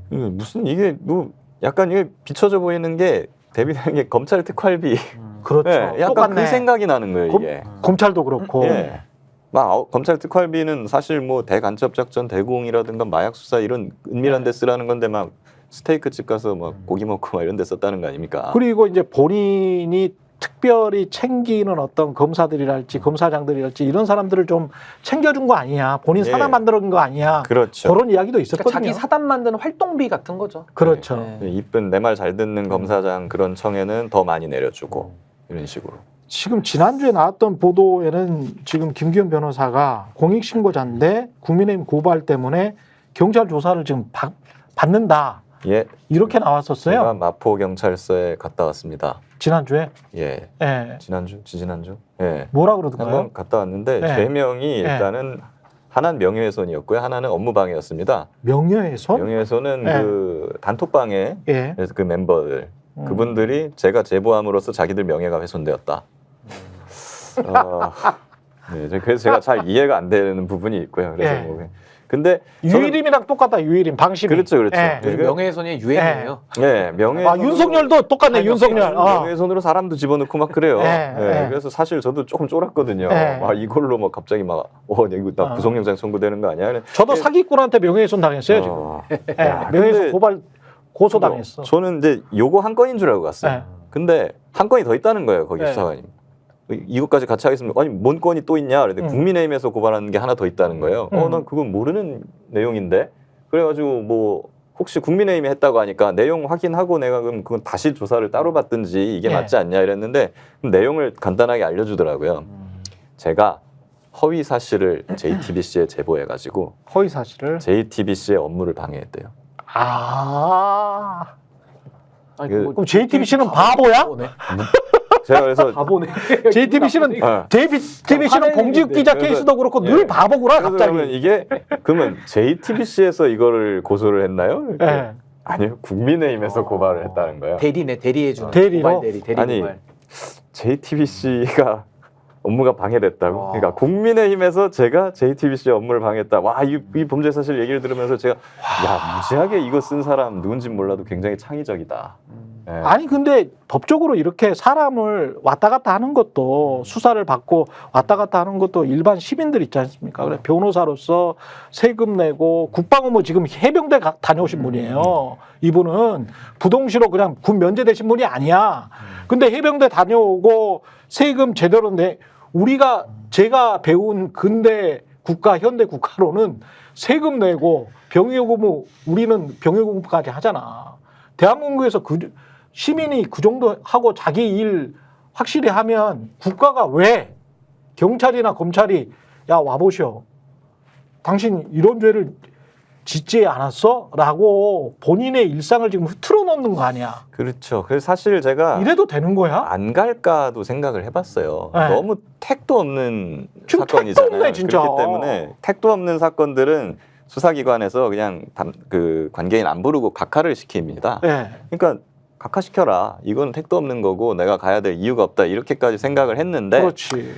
무슨 이게 뭐 약간 이게 비춰져 보이는 게 대비되는 게 검찰 특활비. 그렇죠. 네, 약간 똑같네. 그 생각이 나는 거예요, 이게. 검찰도 그렇고. 예. 막 검찰 특활비는 사실 뭐 대간첩 작전, 대공이라든가 마약 수사 이런 은밀한 데 쓰라는 건데 막 스테이크 집 가서 막 고기 먹고 막 이런 데 썼다는 거 아닙니까? 그리고 이제 본인이 특별히 챙기는 어떤 검사들이랄지 검사장들이랄지 이런 사람들을 좀 챙겨준 거 아니냐. 본인 예. 사단 만들어준 거 아니냐. 그렇죠. 그런 이야기도 그러니까 있었거든요. 자기 사단 만드는 활동비 같은 거죠. 그렇죠. 네. 이쁜 내 말 잘 듣는 검사장 그런 청에는 더 많이 내려주고 이런 식으로. 지금 지난주에 나왔던 보도에는 지금 김기현 변호사가 공익신고자인데 국민의힘 고발 때문에 경찰 조사를 지금 받는다. 예. 이렇게 나왔었어요. 제가 마포경찰서에 갔다 왔습니다. 지난주에. 예. 예. 지난주? 예. 뭐라 그러던가요? 한번 갔다 왔는데 네. 죄명이 일단은 하나는 명예훼손이었고요. 하나는 업무방해였습니다. 명예훼손? 명예훼손은 네. 그 단톡방에 예. 그래서 그 멤버들 그분들이 제가 제보함으로써 자기들 명예가 훼손되었다. 네, 그래서 제가 잘 이해가 안 되는 부분이 있고요. 그래서 예. 뭐 근데 유일임이랑 똑같다. 유일임 방심이. 그렇죠, 그렇죠. 예. 네, 명예훼손이 유행이에요. 네, 명예훼손. 아, 윤석열도 똑같네. 윤석열. 명예훼손으로 사람도 집어넣고 막 그래요. 예, 네, 예. 그래서 사실 저도 조금 쫄았거든요. 예. 아, 이걸로 막 갑자기 막 이거 나 구속영장 청구되는 거 아니야? 저도 사기꾼한테 명예훼손 당했어요 지금. 예. 명예훼손 근데 고발 고소 당했어. 저는 이제 요거 한 건인 줄 알고 갔어요. 예. 근데 한 건이 더 있다는 거예요, 거기 예. 수사관님. 이것까지 같이 하겠습니다. 아니, 뭔 건이 또 있냐? 그랬더니 국민의힘에서 고발하는 게 하나 더 있다는 거예요. 난 그건 모르는 내용인데. 그래가지고 뭐 혹시 국민의힘이 했다고 하니까 내용 확인하고 내가 그럼 그건 다시 조사를 따로 받든지 이게 예. 맞지 않냐 이랬는데 내용을 간단하게 알려주더라고요. 제가 허위 사실을 JTBC에 제보해가지고 허위 사실을. JTBC의 업무를 방해했대요. 아. 아니, 그- 그럼 JTBC는 바보야? 바보네. 제가 그래서 바보네. JTBC는 어. JTBC는 화내는 공직 기자 그래서- 케이스도 그렇고 예. 늘 바보구나 그러면 갑자기. 이게 그러면 JTBC에서 이거를 고소를 했나요? 이렇게. 예. 아니요, 국민의힘에서 고발을 했다는 거예요. 대리네, 대리해주는. 대리로? 고발 대리 아니, 고발. JTBC가 업무가 방해됐다고. 와. 그러니까 국민의힘에서 제가 JTBC 업무를 방해했다. 와, 이 범죄 사실 얘기를 들으면서 제가 야, 무지하게 이거 쓴 사람 누군지 몰라도 굉장히 창의적이다. 예. 아니 근데 법적으로 이렇게 사람을 왔다 갔다 하는 것도 수사를 받고 왔다 갔다 하는 것도 일반 시민들 있지 않습니까? 그래 변호사로서 세금 내고 국방업무 지금 해병대 다녀오신 분이에요. 이분은 부동시로 그냥 군 면제되신 분이 아니야. 근데 해병대 다녀오고 세금 제대로 내 제가 배운 근대 국가 현대 국가로는 세금 내고 병역의무 우리는 병역의무까지 하잖아. 대한민국에서 시민이 그 정도 하고 자기 일 확실히 하면 국가가 왜 경찰이나 검찰이 야 와보시오. 당신 이런 죄를 짓지 않았어? 라고 본인의 일상을 지금 흐트러 놓는 거 아니야. 그렇죠. 그래서 사실 제가 이래도 되는 거야? 안 갈까도 생각을 해봤어요. 네. 너무 택도 없는 지금 사건이잖아요. 택도 없네, 진짜. 그렇기 때문에 택도 없는 사건들은 수사기관에서 그냥 그 관계인 안 부르고 각하를 시킵니다. 네. 그러니까 각하시켜라. 이건 택도 없는 거고 내가 가야 될 이유가 없다. 이렇게까지 생각을 했는데 그렇지.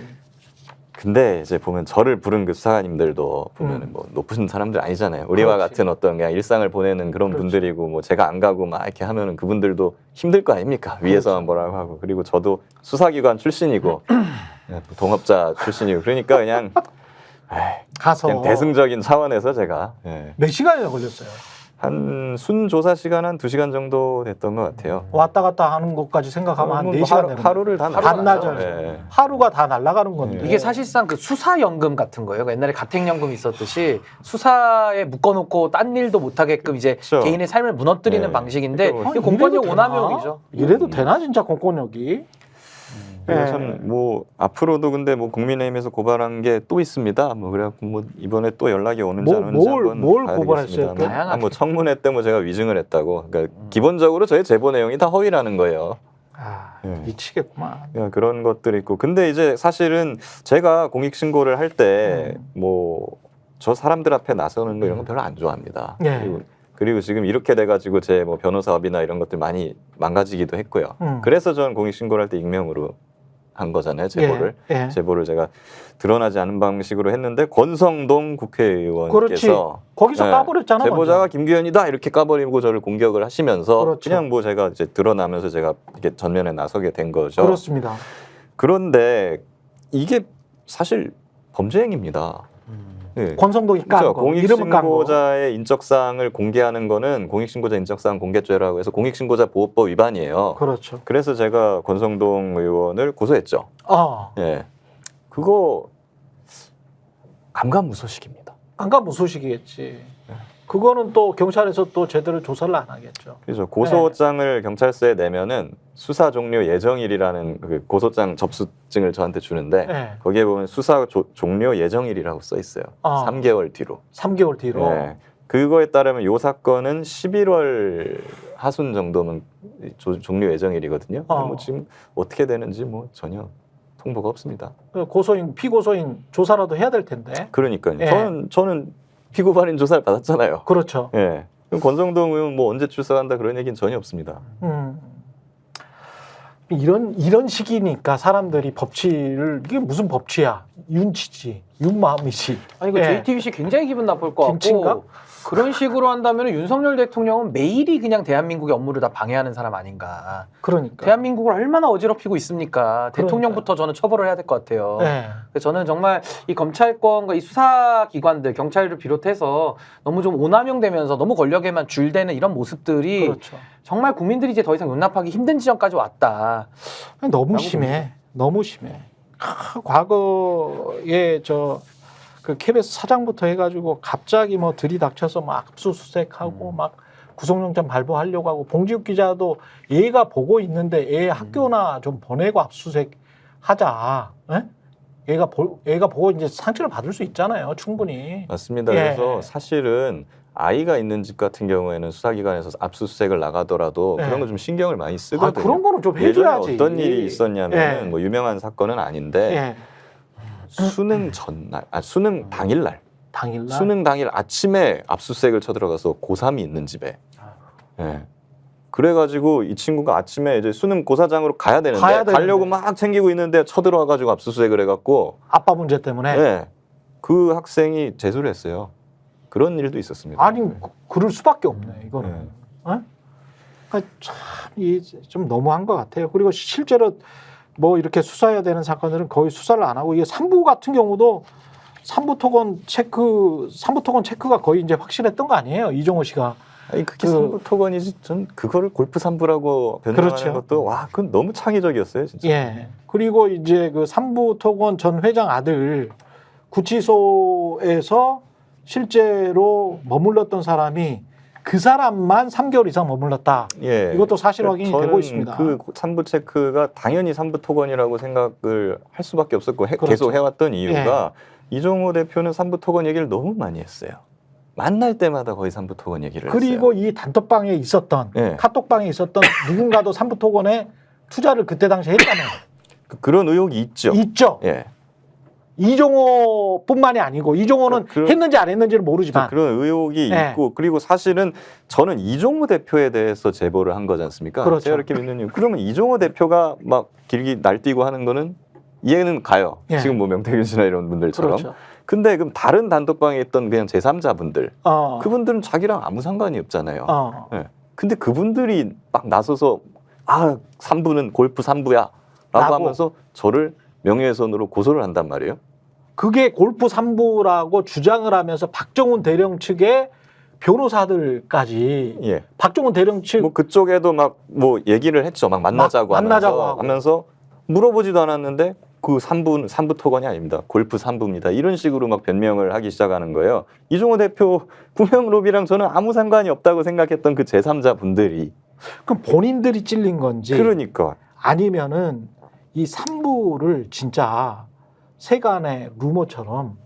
근데 이제 보면 저를 부른 그 수사관님들도 보면은 뭐 높으신 사람들 아니잖아요. 우리와 그렇지. 같은 어떤 그냥 일상을 보내는 그런 그렇지. 분들이고 뭐 제가 안 가고 막 이렇게 하면은 그분들도 힘들 거 아닙니까? 위에서만 뭐라고 하고 그리고 저도 수사기관 출신이고 동업자 출신이고 그러니까 그냥 가서 그냥 대승적인 차원에서 제가 예. 몇 시간이나 걸렸어요? 한 순조사 시간 한 2시간 정도 됐던 것 같아요. 왔다 갔다 하는 것까지 생각하면 한 뭐 4시간 되는 하루를 다 반나절. 네. 하루가 다 날아가는 건데. 이게 사실상 그 수사연금 같은 거예요. 그러니까 옛날에 가택연금이 있었듯이 수사에 묶어놓고 딴 일도 못하게끔 이제 그렇죠. 개인의 삶을 무너뜨리는 네. 방식인데 그러니까 이게 아니, 공권력 이래도 되나? 오남용이죠. 이래도 되나 진짜 공권력이? 그래서 저는 뭐 앞으로도 근데 뭐 국민의힘에서 고발한 게 또 있습니다. 뭐 그래갖고 뭐 이번에 또 연락이 오는지 안 오는지 한번 뭘 봐야 고발했어요? 되겠습니다. 다양하게. 뭐 청문회 때 뭐 제가 위증을 했다고. 그러니까 기본적으로 저희 제보 내용이 다 허위라는 거예요. 아, 네. 미치겠구만. 그냥 그런 것들이 있고. 근데 이제 사실은 제가 공익 신고를 할 때 뭐 저 사람들 앞에 나서는 거 이런 거 별로 안 좋아합니다. 네. 그리고 지금 이렇게 돼가지고 제 뭐 변호사업이나 이런 것들 많이 망가지기도 했고요. 그래서 저는 공익 신고를 할 때 익명으로 한 거잖아요. 제보를. 예, 예. 제보를 제가 드러나지 않은 방식으로 했는데 권성동 국회의원께서 그렇지. 거기서 네, 까버렸잖아. 제보자가 먼저. 김규현이다 이렇게 까버리고 저를 공격을 하시면서 그렇죠. 그냥 뭐 제가 이제 드러나면서 제가 이렇게 전면에 나서게 된 거죠. 그렇습니다. 그런데 이게 사실 범죄 행위입니다. 네. 권성동이 깐 그렇죠. 거, 이름을 깐 거. 공익신고자의 인적사항을 공개하는 거는 공익신고자 인적사항 공개죄라고 해서 공익신고자 보호법 위반이에요. 그렇죠. 그래서 제가 권성동 의원을 고소했죠. 예, 그거 감감무소식입니다. 안가무소식이겠지. 그거는 또 경찰에서 또 제대로 조사를 안 하겠죠. 그래서 고소장을 경찰서에 내면은 수사 종료 예정일이라는 그 고소장 접수증을 저한테 주는데 네. 거기에 보면 수사 종료 예정일이라고 써 있어요. 3개월 뒤로. 3개월 뒤로. 네. 그거에 따르면 이 사건은 11월 하순 정도면 종료 예정일이거든요. 뭐 지금 어떻게 되는지 뭐 전혀 통보가 없습니다. 고소인, 피고소인 조사라도 해야 될 텐데. 그러니까요. 예. 저는 피고발인 조사를 받았잖아요. 그렇죠. 예. 그럼 권성동 의원 뭐 언제 출석한다 그런 얘기는 전혀 없습니다. 이런 시기니까 사람들이 법치를 이게 무슨 법치야? 윤치지, 윤마음이지. 아니 그 예. JTBC 굉장히 기분 나쁠 것 김치인가? 같고 그런 식으로 한다면 윤석열 대통령은 매일이 그냥 대한민국의 업무를 다 방해하는 사람 아닌가. 그러니까. 대한민국을 얼마나 어지럽히고 있습니까? 대통령부터 저는 처벌을 해야 될 것 같아요. 네. 그래서 저는 정말 이 검찰권과 이 수사기관들, 경찰을 비롯해서 너무 좀 오남용되면서 너무 권력에만 줄대는 이런 모습들이 그렇죠. 정말 국민들이 이제 더 이상 용납하기 힘든 지점까지 왔다. 너무 심해. 너무 심해. 과거에 그 KBS 사장부터 해가지고 갑자기 뭐 들이닥쳐서 막 압수수색하고 막 구속영장 발부하려고 하고 봉지욱 기자도 얘가 보고 있는데 얘 학교나 좀 보내고 압수수색 하자. 에? 얘가 보고 이제 상처를 받을 수 있잖아요. 충분히. 맞습니다. 예. 그래서 사실은 아이가 있는 집 같은 경우에는 수사기관에서 압수수색을 나가더라도 네. 그런 거 좀 신경을 많이 쓰거든요. 그런 거는 좀 예전에 해줘야지. 어떤 일이 있었냐면 예. 뭐 유명한 사건은 아닌데 예. 수능 전날, 수능 당일날, 당일날. 수능 당일 아침에 압수수색을 쳐들어가서 고3이 있는 집에. 예. 그래가지고 이 친구가 아침에 이제 수능 고사장으로 가야 되는데 가려고 막 챙기고 있는데 쳐들어와가지고 압수수색을 해갖고 아빠 문제 때문에. 예. 그 학생이 재수를 했어요. 그런 일도 있었습니다. 아니 그럴 수밖에 없네 이거는. 네. 어? 그러니까 참좀 너무한 것 같아요. 그리고 실제로 뭐 이렇게 수사해야 되는 사건들은 거의 수사를 안 하고 이게 3부 같은 경우도 3부 토건 체크가 거의 이제 확실했던 거 아니에요? 이종호 씨가. 아니 그게 3부 토건이지. 전 그거를 골프 3부라고 변명하는 그렇죠. 것도 와 그건 너무 창의적이었어요 진짜. 예. 그리고 이제 그 3부 토건 전 회장 아들 구치소에서 실제로 머물렀던 사람이 그 사람만 3개월 이상 머물렀다. 예. 이것도 사실 확인이 저는 되고 있습니다. 그 3부 체크가 당연히 3부 토건이라고 생각을 할 수밖에 없었고 그렇죠. 계속 해왔던 이유가 이종호 대표는 3부 토건 얘기를 너무 많이 했어요. 만날 때마다 거의 3부 토건 얘기를 그리고 했어요. 이 단톡방에 있었던 예. 카톡방에 있었던 누군가도 3부 토건에 투자를 그때 당시에 했다면 그런 의혹이 있죠. 있죠. 예. 이종호뿐만이 아니고 이종호는 했는지 안 했는지는 모르지만 그런 의혹이 네. 있고 그리고 사실은 저는 이종호 대표에 대해서 제보를 한 거지 않습니까? 그렇죠. 제가 이렇게 믿는 이유. 그러면 이종호 대표가 막 길기 날뛰고 하는 거는 이해는 가요. 예. 지금 뭐 명태균 씨나 이런 분들처럼. 그렇죠. 근데 그럼 다른 단톡방에 있던 그냥 제3자분들 그분들은 자기랑 아무 상관이 없잖아요. 예. 근데 그분들이 막 나서서 3부는 골프 3부야 라고 하면서 저를 명예훼손으로 고소를 한단 말이에요. 그게 골프 3부라고 주장을 하면서 박정훈 대령 측에 변호사들까지 예. 박종원 대령 측 뭐 그쪽에도 막 뭐 얘기를 했죠. 막 만나자고 만나자고 하면서, 하고. 하면서 물어보지도 않았는데 그 3부 토건이 아닙니다. 골프 3부입니다. 이런 식으로 막 변명을 하기 시작하는 거예요. 이종호 대표 구명 로비랑 저는 아무 상관이 없다고 생각했던 그 제3자 분들이 그럼 본인들이 찔린 건지 그러니까 아니면은 이 3부를 진짜 세간의 루머처럼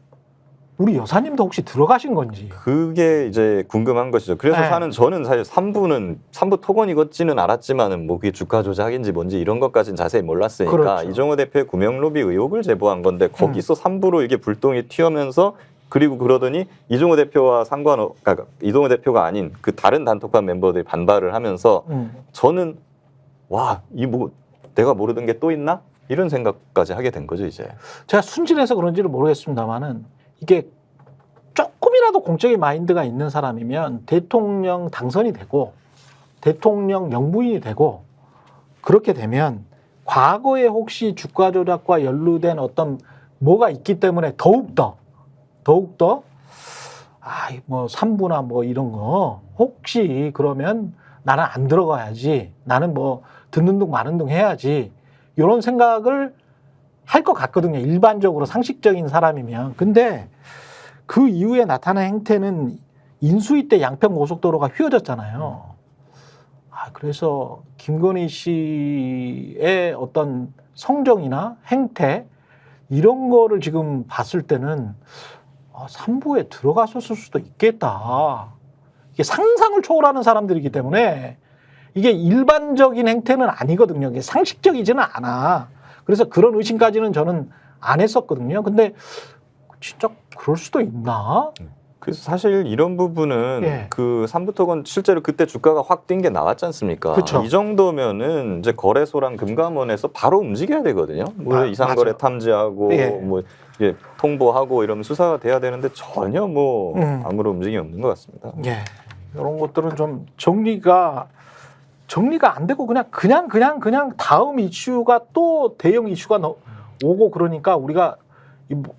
우리 여사님도 혹시 들어가신 건지. 그게 이제 궁금한 것이죠. 그래서 네. 저는 사실 3부 토건이겠지는 알았지만은 뭐 그게 주가 조작인지 뭔지 이런 것까지는 자세히 몰랐으니까 그렇죠. 이종호 대표의 구명 로비 의혹을 제보한 건데 거기서 3부로 이게 불똥이 튀어면서 그리고 그러더니 이종호 대표와 그러니까 이종호 대표가 아닌 그 다른 단톡방 멤버들이 반발을 하면서 저는 와, 이 뭐 내가 모르던 게 또 있나? 이런 생각까지 하게 된 거죠, 이제. 제가 순진해서 그런지는 모르겠습니다만은 이게 조금이라도 공적인 마인드가 있는 사람이면 대통령 당선이 되고 대통령 영부인이 되고 그렇게 되면 과거에 혹시 주가 조작과 연루된 어떤 뭐가 있기 때문에 더욱더 뭐 3부나 뭐 이런 거 혹시 그러면 나는 안 들어가야지, 나는 뭐 듣는 둥 마는 둥 해야지, 이런 생각을 할 것 같거든요. 일반적으로 상식적인 사람이면. 근데 그 이후에 나타난 행태는 인수위 때 양평 고속도로가 휘어졌잖아요. 그래서 김건희 씨의 어떤 성정이나 행태 이런 거를 지금 봤을 때는 3부에 들어갔었을 수도 있겠다. 이게 상상을 초월하는 사람들이기 때문에 이게 일반적인 행태는 아니거든요. 이게 상식적이지는 않아. 그래서 그런 의심까지는 저는 안 했었거든요. 근데 진짜 그럴 수도 있나? 그래서 사실 이런 부분은 예. 그 3부 토건 실제로 그때 주가가 확 뛴 게 나왔지 않습니까? 그쵸. 이 정도면은 이제 거래소랑 금감원에서 바로 움직여야 되거든요. 뭐 이상거래 맞아요. 탐지하고 예. 뭐 예, 통보하고 이러면 수사가 돼야 되는데 전혀 뭐 아무런 움직임이 없는 것 같습니다. 예. 이런 것들은 좀 정리가 안 되고 그냥 다음 이슈가 또 대형 이슈가 오고 그러니까 우리가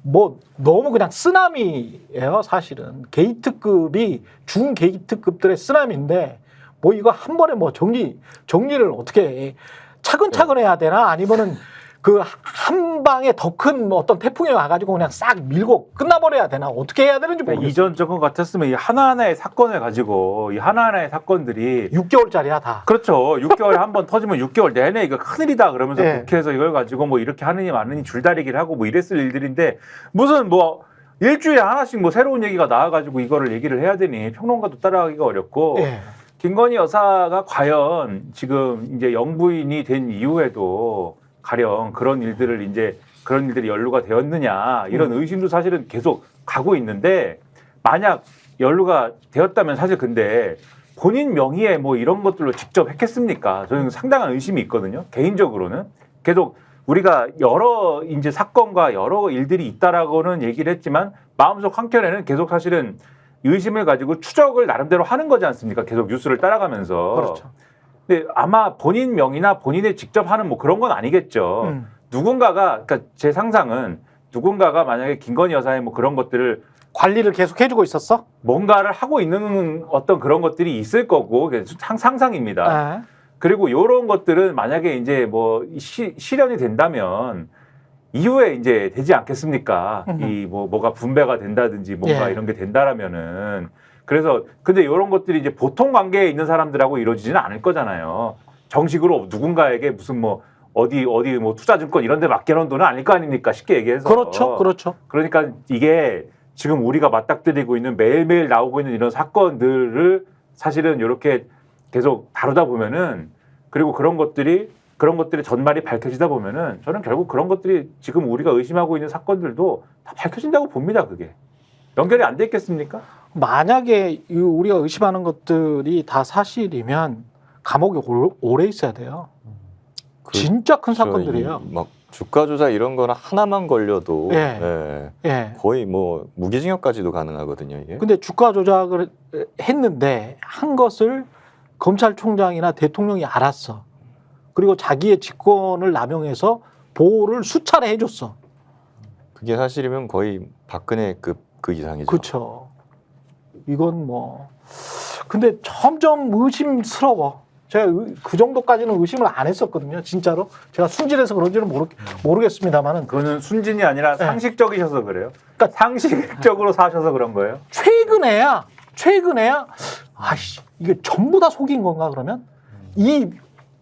뭐 너무 그냥 쓰나미예요, 사실은. 게이트급이 중게이트급들의 쓰나미인데 뭐 이거 한 번에 뭐 정리를 어떻게 해. 차근차근 해야 되나? 아니면은 그 한 방에 더 큰 어떤 태풍이 와가지고 그냥 싹 밀고 끝나버려야 되나? 어떻게 해야 되는지 모르겠어요. 이전 정권 같았으면 이 하나하나의 사건을 가지고 이 하나하나의 사건들이 6개월짜리야 다. 그렇죠. 6개월에 한 번 터지면 6개월 내내 이거 큰일이다 그러면서 네. 국회에서 이걸 가지고 뭐 이렇게 하느니 마느니 줄다리기를 하고 뭐 이랬을 일들인데 무슨 뭐 일주일에 하나씩 뭐 새로운 얘기가 나와가지고 이거를 얘기를 해야 되니 평론가도 따라가기가 어렵고 예. 김건희 여사가 과연 지금 이제 영부인이 된 이후에도 가령 그런 일들이 연루가 되었느냐 이런 의심도 사실은 계속 가고 있는데 만약 연루가 되었다면 사실 근데 본인 명의의 뭐 이런 것들로 직접 했겠습니까? 저는 상당한 의심이 있거든요. 개인적으로는 계속 우리가 여러 이제 사건과 여러 일들이 있다라고는 얘기를 했지만 마음속 한켠에는 계속 사실은 의심을 가지고 추적을 나름대로 하는 거지 않습니까? 계속 뉴스를 따라가면서. 그렇죠. 근데 아마 본인 명의나 본인이 직접 하는 뭐 그런 건 아니겠죠. 누군가가, 그러니까 제 상상은 누군가가 만약에 김건희 여사의 뭐 그런 것들을 관리를 계속 해주고 있었어? 뭔가를 하고 있는 어떤 그런 것들이 있을 거고, 상상입니다. 네. 그리고 이런 것들은 만약에 이제 뭐 실현이 된다면 이후에 이제 되지 않겠습니까? 이 뭐가 분배가 된다든지 뭔가 예. 이런 게 된다라면은 그래서 근데 이런 것들이 이제 보통 관계에 있는 사람들하고 이루어지지는 않을 거잖아요. 정식으로 누군가에게 무슨 뭐 어디 뭐 투자증권 이런 데 맡겨놓은 돈은 아닐 거 아닙니까? 쉽게 얘기해서. 그렇죠. 그러니까 이게 지금 우리가 맞닥뜨리고 있는 매일매일 나오고 있는 이런 사건들을 사실은 이렇게 계속 다루다 보면은 그리고 그런 것들이 전말이 밝혀지다 보면은 저는 결국 그런 것들이 지금 우리가 의심하고 있는 사건들도 다 밝혀진다고 봅니다. 그게 연결이 안 돼 있겠습니까? 만약에 우리가 의심하는 것들이 다 사실이면 감옥에 오래 있어야 돼요. 진짜 큰 사건들이에요. 막 주가 조작 이런 거는 하나만 걸려도 예. 예. 거의 뭐 무기징역까지도 가능하거든요. 이게. 근데 주가 조작을 했는데 한 것을 검찰총장이나 대통령이 알았어. 그리고 자기의 직권을 남용해서 보호를 수차례 해줬어. 그게 사실이면 거의 박근혜급 그 이상이죠. 그렇죠. 이건 뭐 근데 점점 의심스러워. 제가 그 정도까지는 의심을 안 했었거든요. 진짜로 제가 순진해서 그런지는 모르겠습니다만은 그거는 순진이 아니라 네. 상식적이셔서 그래요. 그러니까 상식적으로 사셔서 그런 거예요. 최근에야 아이씨 이게 전부 다 속인 건가 그러면 이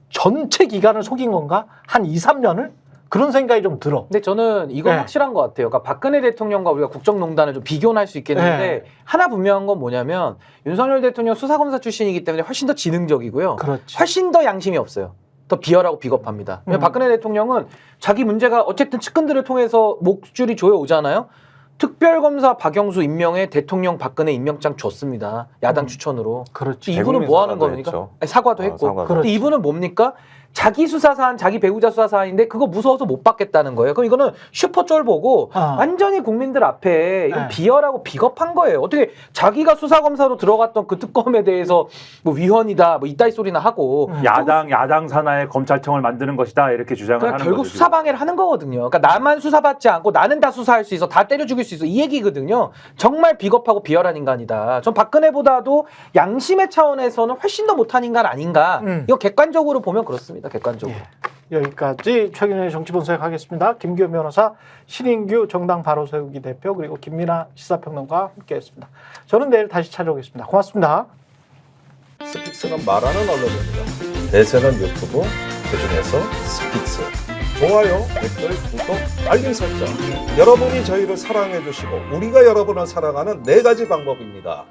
전체 기간을 속인 건가 한 2, 3년을 그런 생각이 좀 들어. 근데 저는 이건 네. 확실한 것 같아요. 그러니까 박근혜 대통령과 우리가 국정농단을 좀 비교는 할 수 있겠는데 네. 하나 분명한 건 뭐냐면 윤석열 대통령 수사검사 출신이기 때문에 훨씬 더 지능적이고요. 그렇지. 훨씬 더 양심이 없어요. 더 비열하고 비겁합니다. 왜냐면 박근혜 대통령은 자기 문제가 어쨌든 측근들을 통해서 목줄이 조여 오잖아요. 특별검사 박영수 임명에 대통령 박근혜 임명장 줬습니다. 야당 추천으로. 그렇지. 이분은 뭐 하는 사과도 겁니까? 했죠. 아니, 사과도 했고. 사과도 근데 이분은 뭡니까? 자기 수사 사안, 자기 배우자 수사 사안인데 그거 무서워서 못 받겠다는 거예요. 그럼 이거는 슈퍼쫄 보고 완전히 국민들 앞에 이건 네. 비열하고 비겁한 거예요. 어떻게 자기가 수사검사로 들어갔던 그 특검에 대해서 뭐 위헌이다, 뭐 이따위 소리나 하고 야당 산하의 검찰청을 만드는 것이다 이렇게 주장을 그러니까 하는 결국 거죠. 수사방해를 하는 거거든요. 그러니까 나만 수사받지 않고 나는 다 수사할 수 있어, 다 때려 죽일 수 있어 이 얘기거든요. 정말 비겁하고 비열한 인간이다. 전 박근혜보다도 양심의 차원에서는 훨씬 더 못한 인간 아닌가. 이거 객관적으로 보면 그렇습니다. 객관적으로. 여기까지 최근의 정치분석 하겠습니다. 김기현 변호사, 신인규 정당 바로 세우기 대표 그리고 김민아 시사평론가와 함께했습니다. 저는 내일 다시 찾아오겠습니다. 고맙습니다. 스픽스는 말하는 언론입니다. 대세는 유튜브, 그중에서 스픽스. 좋아요, 댓글, 구독, 알림 설정. 여러분이 저희를 사랑해 주시고 우리가 여러분을 사랑하는 4가지 방법입니다.